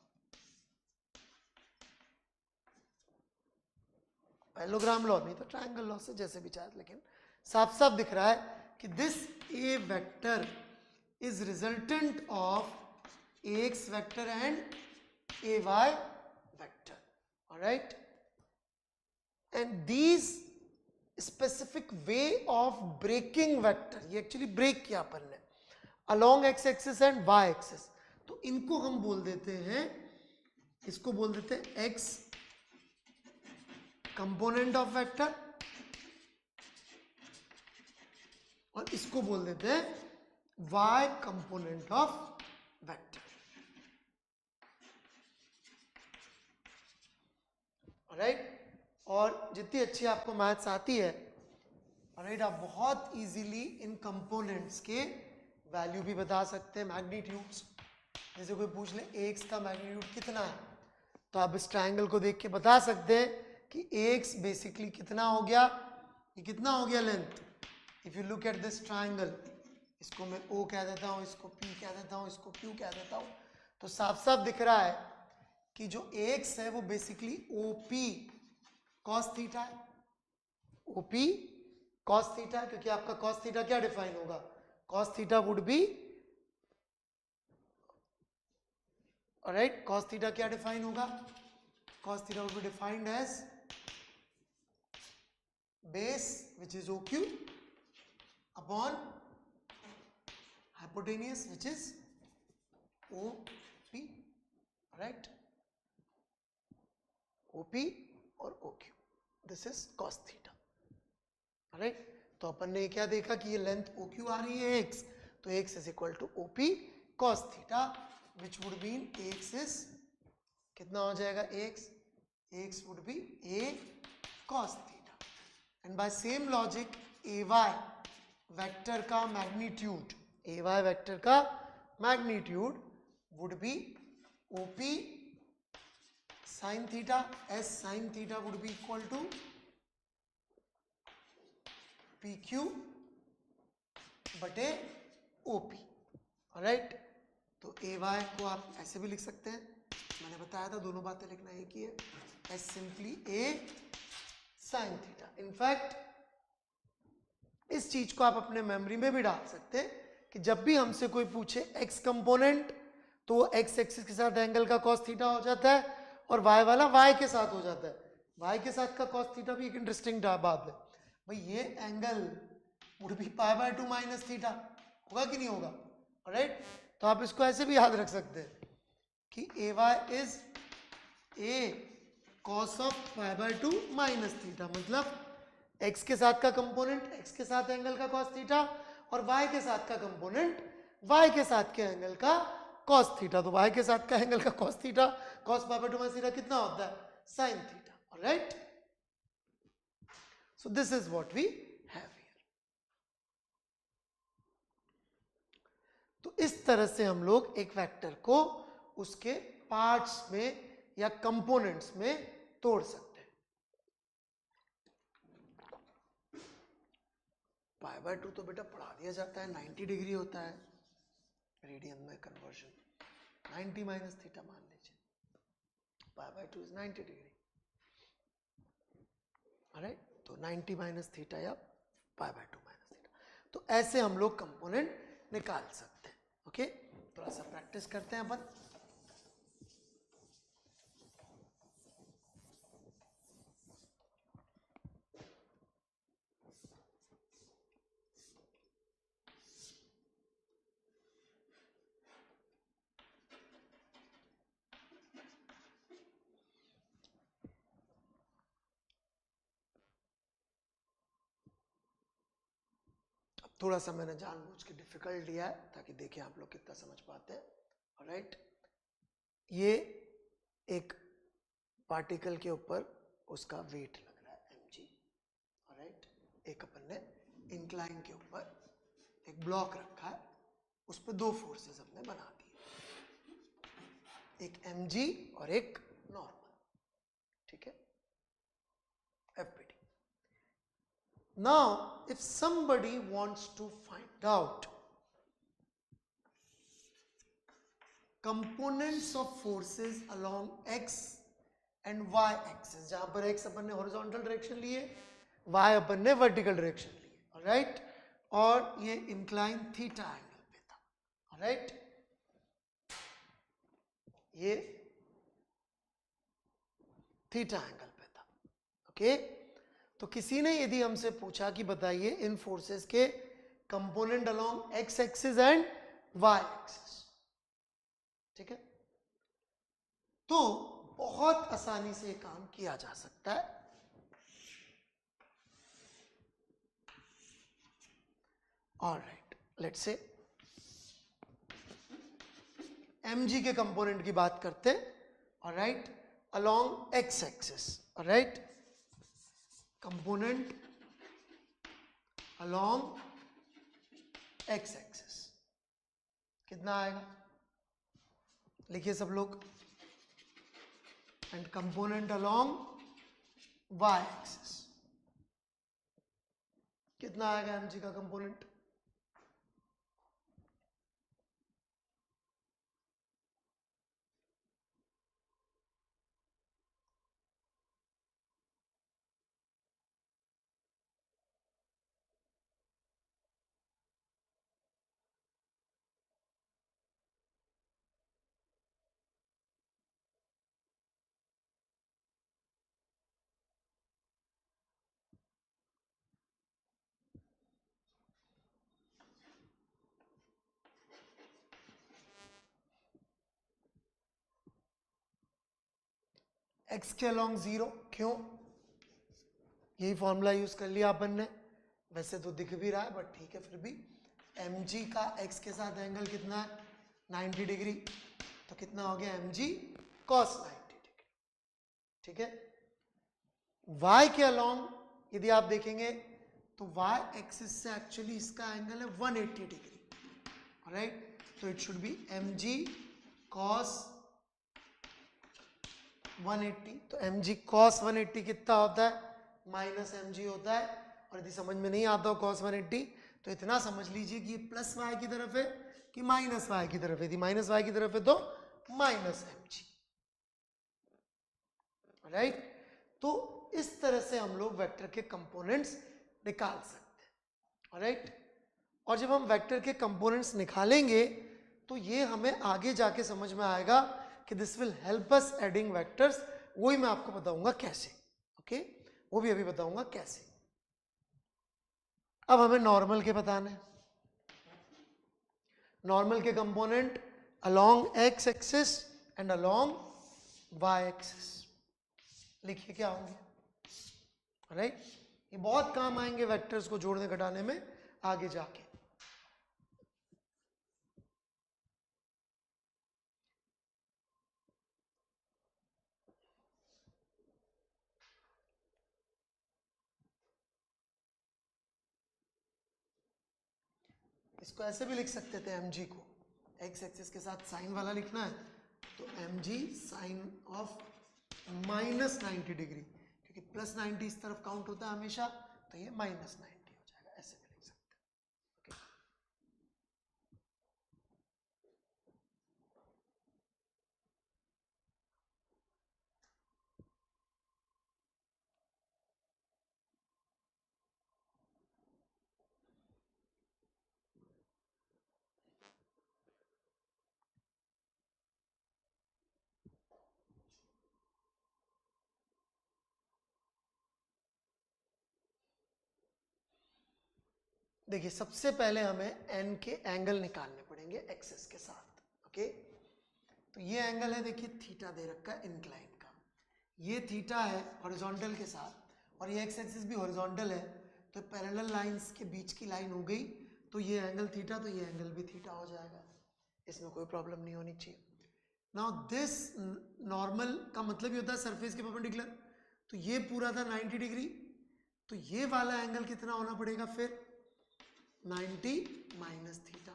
पैरेललोग्राम लॉ नहीं तो ट्रायंगल लॉ से जैसे भी चाहे, लेकिन साफ साफ दिख रहा है कि this a vector is resultant of ax vector and ay vector, alright. And these specific way of breaking vector, ये एक्चुअली ब्रेक किया अपन ने along X axis and Y axis, तो इनको हम बोल देते हैं, इसको बोल देते हैं एक्स कंपोनेंट ऑफ वेक्टर, और इसको बोल देते हैं Y component of vector, alright. और जितनी अच्छी आपको मैथ्स आती है, ऑलराइट, आप बहुत इजीली इन कंपोनेंट्स के वैल्यू भी बता सकते हैं, मैग्नीट्यूड्स। जैसे कोई पूछ ले एक्स का मैग्नीट्यूड कितना है, तो आप इस ट्रायंगल को देख के बता सकते हैं कि एक्स बेसिकली कितना हो गया, ये कितना हो गया length. If you look at this triangle, इसको मैं O कह देता हूँ, इसको P कह देता हूँ, इसको Q कह देता हूँ, तो साफ साफ दिख रहा है कि जो एक्स है वो बेसिकली OP cos थीटा है, OP cos थीटा, क्योंकि आपका cos थीटा क्या डिफाइन होगा, cos theta would be, alright, cos theta क्या डिफाइन होगा, cos theta would be defined as base which is OQ upon hypotenuse which is OP, right, OP और OQ, this is cos theta, right। तो अपन ने क्या देखा कि ये length OQ आ रही है x, तो x is equal to OP cos theta which would mean x is कितना हो जाएगा, x would be A cos theta, and by same logic ay vector का मैग्नीट्यूड, ay वेक्टर का magnitude would be OP sin theta, s sin theta would be equal to PQ बटे OP, alright. तो ay को आप ऐसे भी लिख सकते हैं, मैंने बताया था दोनों बातें लिखना एक ही है, s simply A sin theta. In fact इस चीज को आप अपने मेमोरी में भी डाल सकते हैं कि जब भी हमसे कोई पूछे x कंपोनेंट, तो वो x एक्सिस के साथ एंगल का cos थीटा हो जाता है, और y वाला y के साथ हो जाता है। y के साथ का cos थीटा भी एक इंटरेस्टिंग बात है भाई, ये angle would be pi by 2 minus theta, होगा कि नहीं होगा, ऑलराइट। तो आप इसको ऐसे भी याद रख सकते हैं कि ay is a cos of pi by 2 minus theta, मतलब x के साथ का कंपोनेंट x के साथ एंगल का cos थीटा, और y के साथ का कंपोनेंट y के साथ के एंगल का cos थीटा। तो y के साथ का एंगल का cos theta, cos pi by 2 minus theta कितना होता है, sin theta, alright. So this is what we have here. तो इस तरह से हम लोग एक वेक्टर को उसके पार्ट्स में या कंपोनेंट्स में तोड़ सकते हैं। पाई बाय 2 तो बेटा पढ़ा दिया जाता है, 90 डिग्री होता है, रेडियन में कन्वर्जन 90 माइनस थीटा मान लीजिए, पाई बाय 2 इज 90 डिग्री, ऑलराइट। तो 90 माइनस थीटा या पाई बाय 2 माइनस थीटा, तो ऐसे हम लोग कंपोनेंट निकाल सकते हैं। ओके, थोड़ा थोड़ा सा प्रैक्टिस करते हैं अपन। थोड़ा सा मैंने जानबूझ के डिफिकल्ट लिया है ताकि देखें आप लोग कितना समझ पाते हैं। ऑलराइट, ये एक पार्टिकल के ऊपर उसका वेट लग रहा है mg। ऑलराइट, एक अपन ने इंक्लाइन के ऊपर एक ब्लॉक रखा है, उस पर दो फोर्सेस हमने बना दिए, एक mg और एक नॉर्मल। ठीक है, fpd। Now, if somebody wants to find out components of forces along x and y axis, जहां पर x अपन ने हॉरिजॉन्टल डायरेक्शन लिए, y अपन ने वर्टिकल डायरेक्शन लिए, ऑलराइट, और ये इंक्लाइन थीटा एंगल पे था, ऑलराइट, ये थीटा एंगल पे था। ओके, तो किसी ने यदि हमसे पूछा कि बताइए इन फोर्सेस के component along X axis and Y axis, ठीक है, तो बहुत आसानी से काम किया जा सकता है। ऑलराइट, लेट्स से mg के कंपोनेंट की बात करते हैं। Alright, along X axis, alright, component along X axis कितना आएगा, लिखिए सब लोग, and component along Y axis कितना आएगा mg का कंपोनेंट। x के अलोंग 0, क्यों, यही फॉर्मूला यूज कर लिया अपन ने, वैसे तो दिख भी रहा है बट ठीक है, फिर भी mg का x के साथ एंगल कितना है 90 डिग्री, तो कितना हो गया mg cos 90 डिग्री। ठीक है, y के अलोंग यदि आप देखेंगे तो y एक्सिस से एक्चुअली इसका एंगल है 180 डिग्री, ऑलराइट, तो it should be mg cos 180। तो mg cos 180 कितना होता है, माइनस mg होता है, और यदि समझ में नहीं आता हो cos 180 तो इतना समझ लीजिए कि ये प्लस y की तरफ है कि माइनस y की तरफ है, यदि माइनस y की तरफ है तो माइनस mg, राइट। तो इस तरह से हम लोग वेक्टर के कंपोनेंट्स निकाल सकते हैं, राइट। और जब हम वेक्टर के कंपोनेंट्स निकालेंगे तो ये हमें आगे जाके समझ में आएगा कि this will help us adding vectors, वही मैं आपको बताऊंगा कैसे। ओके, वो भी अभी बताऊंगा कैसे। अब हमें नॉर्मल के बताने हैं। नॉर्मल के component along X axis and along Y axis, लिखिए क्या होंगे, राइट। ये बहुत काम आएंगे वेक्टर्स को जोड़ने घटाने में आगे जाके। इसको ऐसे भी लिख सकते थे, mg को एक्स एक्सिस के साथ साइन वाला लिखना है तो mg sine of minus 90 degree, क्योंकि प्लस 90 इस तरफ काउंट होता है हमेशा, तो ये माइनस 90 हो जाएगा, ऐसे भी लिख सकते हैं। देखिए सबसे पहले हमें एन के एंगल निकालने पड़ेंगे एक्सिस के साथ। ओके, तो ये एंगल है, देखिए थीटा दे रखा है इंक्लाइन का, ये थीटा है हॉरिजॉन्टल के साथ और ये एक्स एक्सिस भी हॉरिजॉन्टल है, तो पैरेलल लाइंस के बीच की लाइन हो गई, तो ये एंगल थीटा, तो ये एंगल भी थीटा हो जाएगा, इसमें कोई प्रॉब्लम नहीं होनी चाहिए। नाउ दिस नॉर्मल का मतलब ये होता है सरफेस के परपेंडिकुलर, तो ये पूरा था 90 डिग्री, तो ये वाला एंगल कितना होना पड़ेगा फिर 90 माइनस थीटा,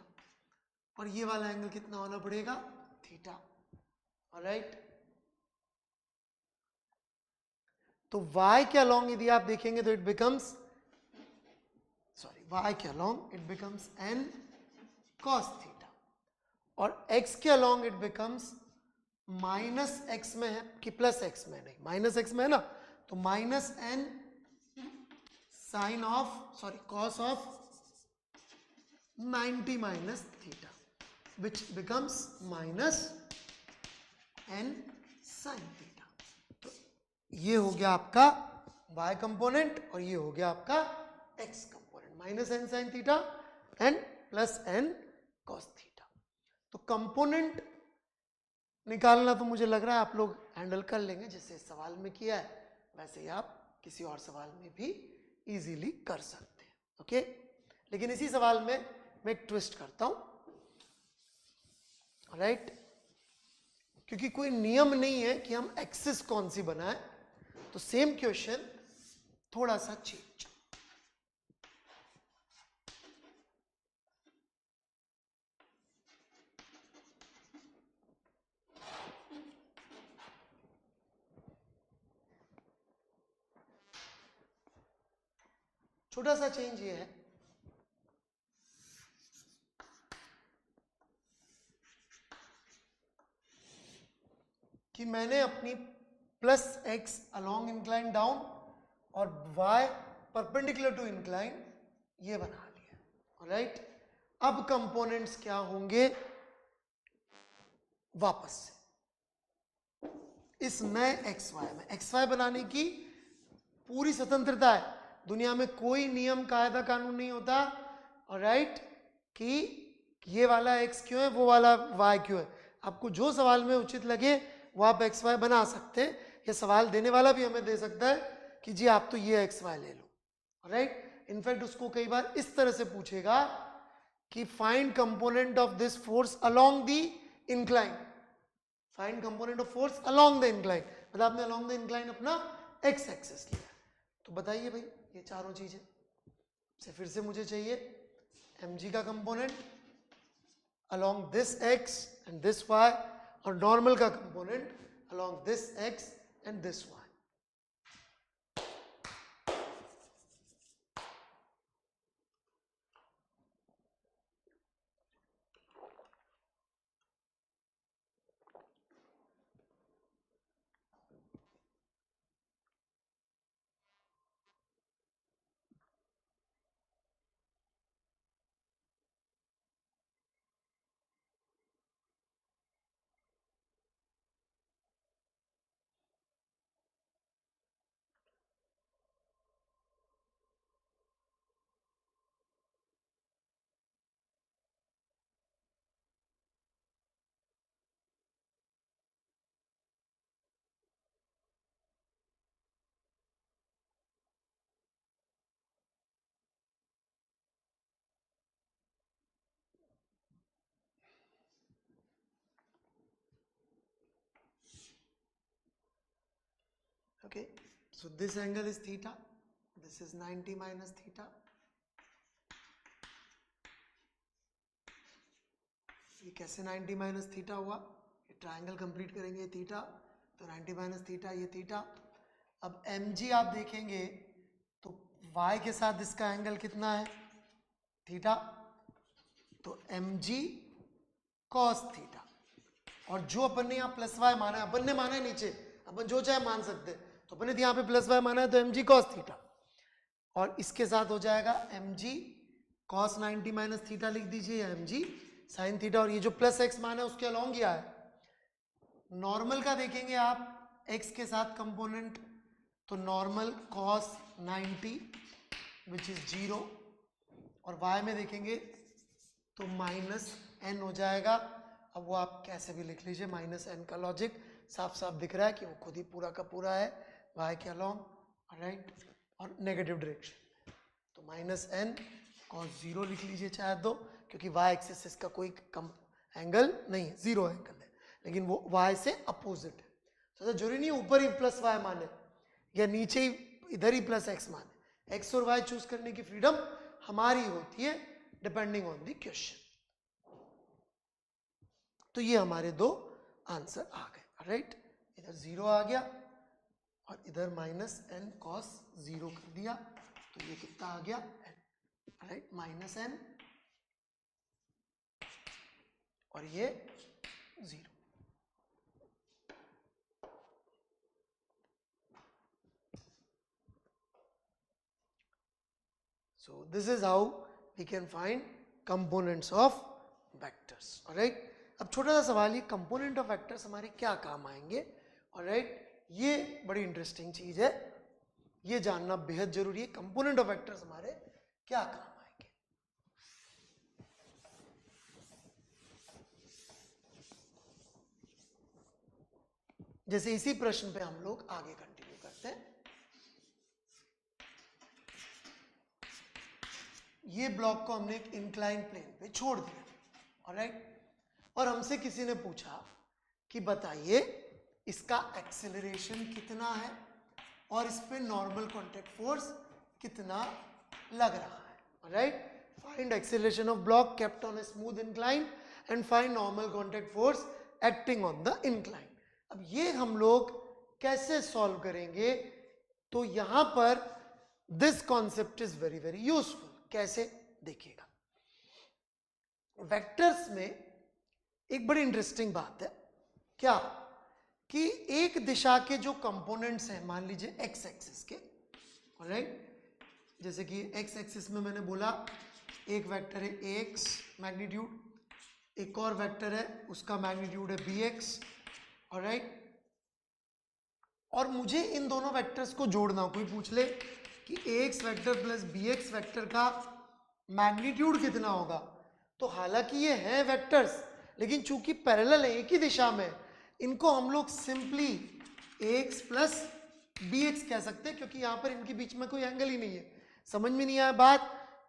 और ये वाला एंगल कितना होना पड़ेगा थीटा। ऑलराइट, तो y के अलोंग यदि आप देखेंगे तो इट बिकम्स y के along it becomes n cos theta, और x के along it becomes minus x में है कि प्लस x में, नहीं माइनस x में है ना, तो minus n sine of cos of 90 minus theta which becomes minus n sine theta. तो ये हो गया आपका y कंपोनेंट और ये हो गया आपका x component, minus n sine theta and plus n cos theta. तो कंपोनेंट निकालना तो मुझे लग रहा है आप लोग हैंडल कर लेंगे, जैसे इस सवाल में किया है वैसे ही आप किसी और सवाल में भी इजीली कर सकते हैं। ओके, लेकिन इसी सवाल में मैं एक ट्विस्ट करता हूं, राइट, क्योंकि कोई नियम नहीं है कि हम एक्सिस कौन सी बनाएं, तो सेम क्वेश्चन थोड़ा सा चेंज। छोटा सा चेंज ये है कि मैंने अपनी plus x along incline down और y परपेंडिकुलर टू इंक्लाइन ये बना लिया। ऑलराइट, अब कंपोनेंट्स क्या होंगे वापस से इस नए एक्स वाई बनाने की पूरी स्वतंत्रता है, दुनिया में कोई नियम कायदा कानून नहीं होता। ऑलराइट, कि ये वाला x क्यों है वो वाला y क्यों है, आपको जो सवाल में उचित लगे वो आप एक्स वाई बना सकते हैं, ये सवाल देने वाला भी हमें दे सकता है कि जी आप तो ये एक्स वाई ले लो। राइट, इनफैक्ट उसको कई बार इस तरह से पूछेगा कि find component of this force along the incline, find component of force along the incline, मतलब आपने अलोंग द इंक्लाइन अपना एक्स एक्सिस लिया, तो बताइए भाई ये चारों चीजें से फिर से मुझे चाहिए mg का component along this x and this y और नॉर्मल का component along this x and this y। Okay, so this angle is theta, this is 90 minus theta, ये कैसे 90 माइनस थीटा हुआ, ये ट्रायंगल कंप्लीट करेंगे थीटा, तो 90 minus theta ये theta. अब mg आप देखेंगे तो y के साथ इसका एंगल कितना है थीटा, तो mg cos थीटा, और जो अपन ने यहाँ प्लस वाई माना है, अपन ने माना है नीचे, अपन जो चाहे मान सकते हैं, तो अपन ने यहाँ पे प्लस वाई माना है तो mg cos थीटा, और इसके साथ हो जाएगा mg cos 90 माइनस थीटा लिख दीजिए या mg साइन थीटा, और ये जो प्लस एक्स माना है उसके अलोंग क्या है, नॉर्मल का देखेंगे आप x के साथ कंपोनेंट, तो नॉर्मल cos 90 विच इज 0, और y में देखेंगे तो -n हो जाएगा। अब वो आप कैसे भी लिख लीजिए, -n का लॉजिक साफ साफ दिख रहा है कि वो खुद ही पूरा का पूरा है y के अलोंग, राइट, और नेगेटिव डायरेक्शन। तो -n cos 0 लिख लीजिए चाहे तो, क्योंकि y एक्सिस इसका कोई कम एंगल नहीं है, 0 एंगल है, लेकिन वो y से अपोजिट है। तो जरूरी नहीं ऊपर ही प्लस y माने या नीचे ही इधर ही प्लस x माने, x और y चूज करने की फ्रीडम हमारी होती है डिपेंडिंग ऑन द क्वेश्चन। तो ये हमारे दो आंसर आ गए, राइट। इधर 0 आ गया और इधर -n cos 0 कर दिया, तो ये कितना आ गया n, राइट, -n और ये 0। So this is how we can find components of vectors, alright। अब छोटा सा सवाल, ये कंपोनेंट ऑफ वेक्टर्स हमारे क्या काम आएंगे, ऑलराइट। ये बड़ी इंटरेस्टिंग चीज है, ये जानना बेहद जरूरी है, कंपोनेंट ऑफ वेक्टर्स हमारे क्या काम आएंगे। जैसे इसी प्रश्न पे हम लोग आगे कंटिन्यू करते हैं। ये ब्लॉक को हमने एक इंक्लाइन प्लेन पे छोड़ दिया, ऑलराइट, और हमसे किसी ने पूछा कि बताइए इसका एक्सेलरेशन कितना है और इस पे नॉर्मल कांटेक्ट फोर्स कितना लग रहा है, alright. Find acceleration of block kept on a smooth incline and find normal contact force acting on the incline. अब ये हम लोग कैसे सॉल्व करेंगे, तो यहां पर this concept is very very useful. कैसे, देखिएगा, वेक्टर्स में एक बड़ी इंटरेस्टिंग बात है, क्या कि एक दिशा के जो कंपोनेंट्स हैं, मान लीजिए एक्स एक्सिस के, ऑलराइट, जैसे कि एक्स एक्सिस में मैंने बोला एक वेक्टर है ax मैग्नीट्यूड, एक और वेक्टर है उसका मैग्नीट्यूड है bx, ऑलराइट, और मुझे इन दोनों वेक्टर्स को जोड़ना, कोई पूछ ले कि ax vector plus bx vector का मैग्नीट्यूड कितना होगा, तो हालांकि ये हैं वेक्टर्स, लेकिन चूंकि पैरेलल है, एक ही दिशा में, इनको हम लोग सिंपली ax प्लस bx कह सकते हैं, क्योंकि यहां पर इनके बीच में कोई एंगल ही नहीं है। समझ में नहीं आया बात,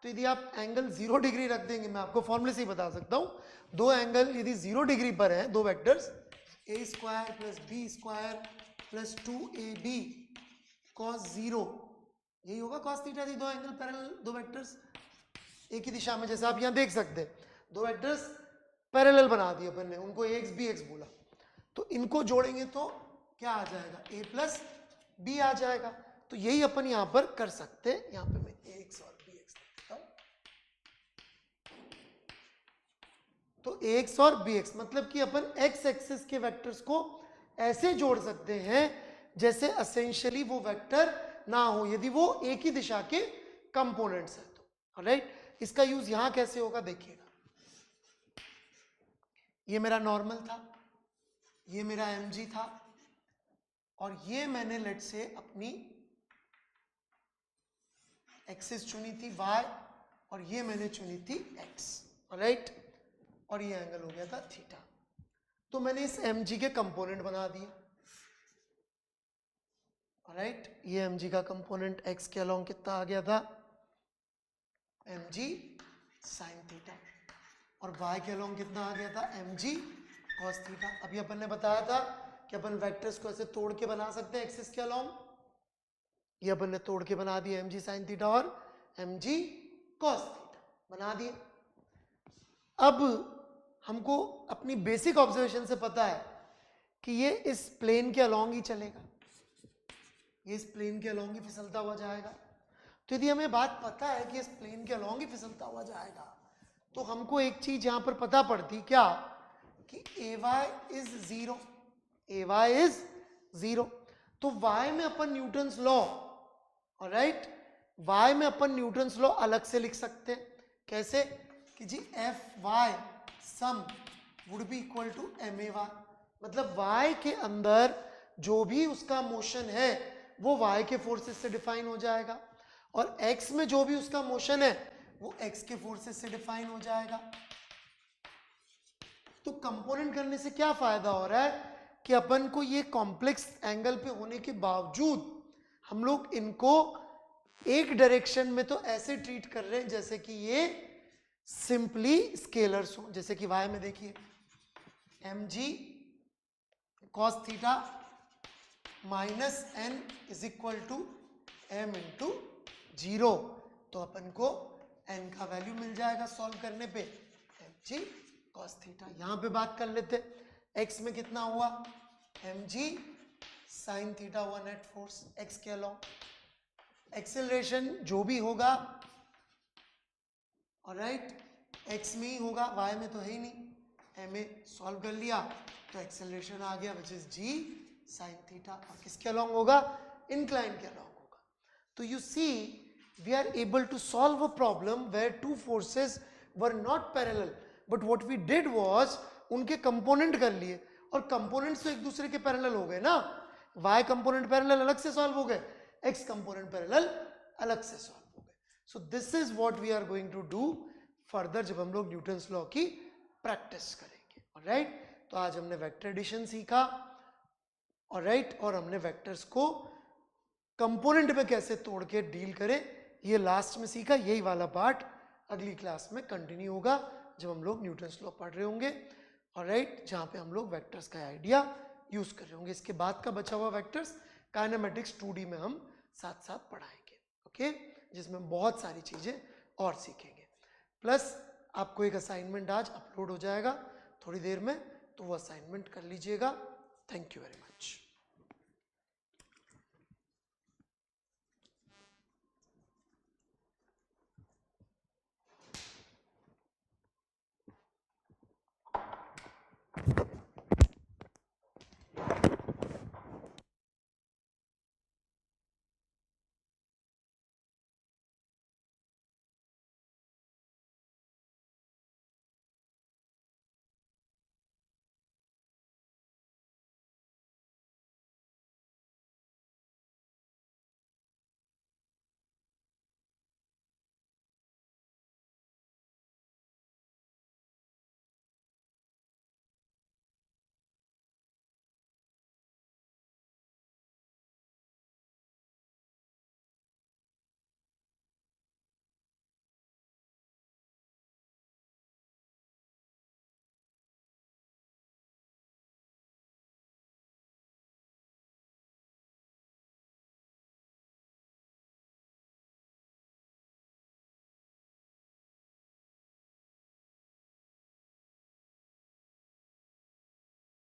तो यदि आप एंगल 0 डिग्री रख देंगे, मैं आपको फॉर्मूले से ही बता सकता हूं, दो एंगल यदि 0 डिग्री पर है, दो vectors a square plus b square plus 2ab cos 0, यही होगा cos थीटा। दो एंगल पैरेलल, दो वेक्टर्स एक ही दिशा में, जैसे आप यहां देख सकते हैं, दो वेक्टर्स पैरेलल बना दिए अपन ने, उनको ax bx बोला, तो इनको जोड़ेंगे तो क्या आ जाएगा, a प्लस b आ जाएगा। तो यही अपन यहां पर कर सकते हैं, यहां पे मैं ax और bx लिखता हूं, तो ax और bx मतलब कि अपन x एक्सिस के वेक्टर्स को ऐसे जोड़ सकते हैं जैसे एसेंशियली वो वेक्टर ना हो, यदि वो एक ही दिशा के कंपोनेंट्स है तो, ऑलराइट। इसका यूज यहां कैसे होगा, देखिएगा, ये मेरा नॉर्मल था, ये मेरा mg था, और ये मैंने लेट से अपनी एक्सिस चुनी थी y, और ये मैंने चुनी थी x, ऑलराइट, और ये एंगल हो गया था थीटा। तो मैंने इस mg के कंपोनेंट बना दिए, ऑलराइट, ये mg का कंपोनेंट x के अलोंग कितना आ गया था, mg sin थीटा, और y के अलोंग कितना आ गया था, mg cos थीटा। अभी अपन ने बताया था कि अपन वेक्टर्स को ऐसे तोड़ के बना सकते हैं एक्सिस के अलोंग, ये अपन ने तोड़ के बना दिए, mg sin थीटा और mg cos थीटा बना दिए। अब हमको अपनी बेसिक ऑब्जर्वेशन से पता है कि ये इस प्लेन के अलोंग ही चलेगा, ये इस प्लेन के अलोंग ही फिसलता हुआ जाएगा। तो यदि हमें बात पता है कि इस प्लेन के अलोंग ही फिसलता हुआ जाएगा, तो हमको एक चीज यहां पर पता पड़ती, क्या कि ay इज 0, ay इज 0। तो y में अपन न्यूटन्स लॉ, ऑलराइट, y में अपन न्यूटन्स लॉ अलग से लिख सकते हैं, कैसे कि जी Fy sum would be equal to may, मतलब y के अंदर जो भी उसका मोशन है वो y के फोर्सेस से डिफाइन हो जाएगा, और x में जो भी उसका मोशन है वो x के फोर्सेस से डिफाइन हो जाएगा। तो कंपोनेंट करने से क्या फायदा हो रहा है कि अपन को ये कॉम्प्लेक्स एंगल पे होने के बावजूद हम लोग इनको एक डायरेक्शन में तो ऐसे ट्रीट कर रहे हैं जैसे कि ये सिंपली स्केलर्स हो। जैसे कि y में देखिए mg cos थीटा minus n is equal to m into 0। तो अपन को n का वैल्यू मिल जाएगा सॉल्व करने पे mg cos थीटा। यहां पे बात कर लेते x में कितना हुआ mg sin थीटा हुआ नेट फोर्स x के अलॉन्ग। एक्सेलरेशन जो भी होगा ऑलराइट x में ही होगा, y में तो है ही नहीं। ma सॉल्व कर लिया तो एक्सेलरेशन आ गया विच इज g sin थीटा, और किसके अलॉन्ग होगा इंक्लाइन के अलॉन्ग होगा। तो you see we are able to solve a problem where two forces were not parallel but what we did was उनके कंपोनेंट कर लिए, और कंपोनेंट्स तो एक दूसरे के पैरेलल हो गए ना। y कंपोनेंट पैरेलल अलग से सॉल्व हो गए, x कंपोनेंट पैरेलल अलग से सॉल्व हो गए। So this is what we are going to do further जब हम लोग न्यूटन्स लॉ की प्रैक्टिस करेंगे। ऑलराइट, तो आज हमने वेक्टर एडिशन सीखा ऑलराइट, और हमने वेक्टर्स को कंपोनेंट में कैसे तोड़ के डील करें ये लास्ट में सीखा। यही वाला पार्ट अगली क्लास में कंटिन्यू होगा जब हम लोग न्यूटन्स लॉ पढ़ रहे होंगे ऑलराइट, जहाँ पे हम लोग वेक्टर्स का आइडिया यूज कर रहे होंगे। इसके बाद का बचा हुआ वेक्टर्स काइनेमेटिक्स 2D में हम साथ साथ पढ़ाएंगे ओके, जिसमें बहुत सारी चीजें और सीखेंगे। प्लस आपको एक असाइनमेंट आज अपलोड हो जाएगा थोड़ी देर में, तो वो असाइनमेंट कर लीजिएगा। Thank you very much.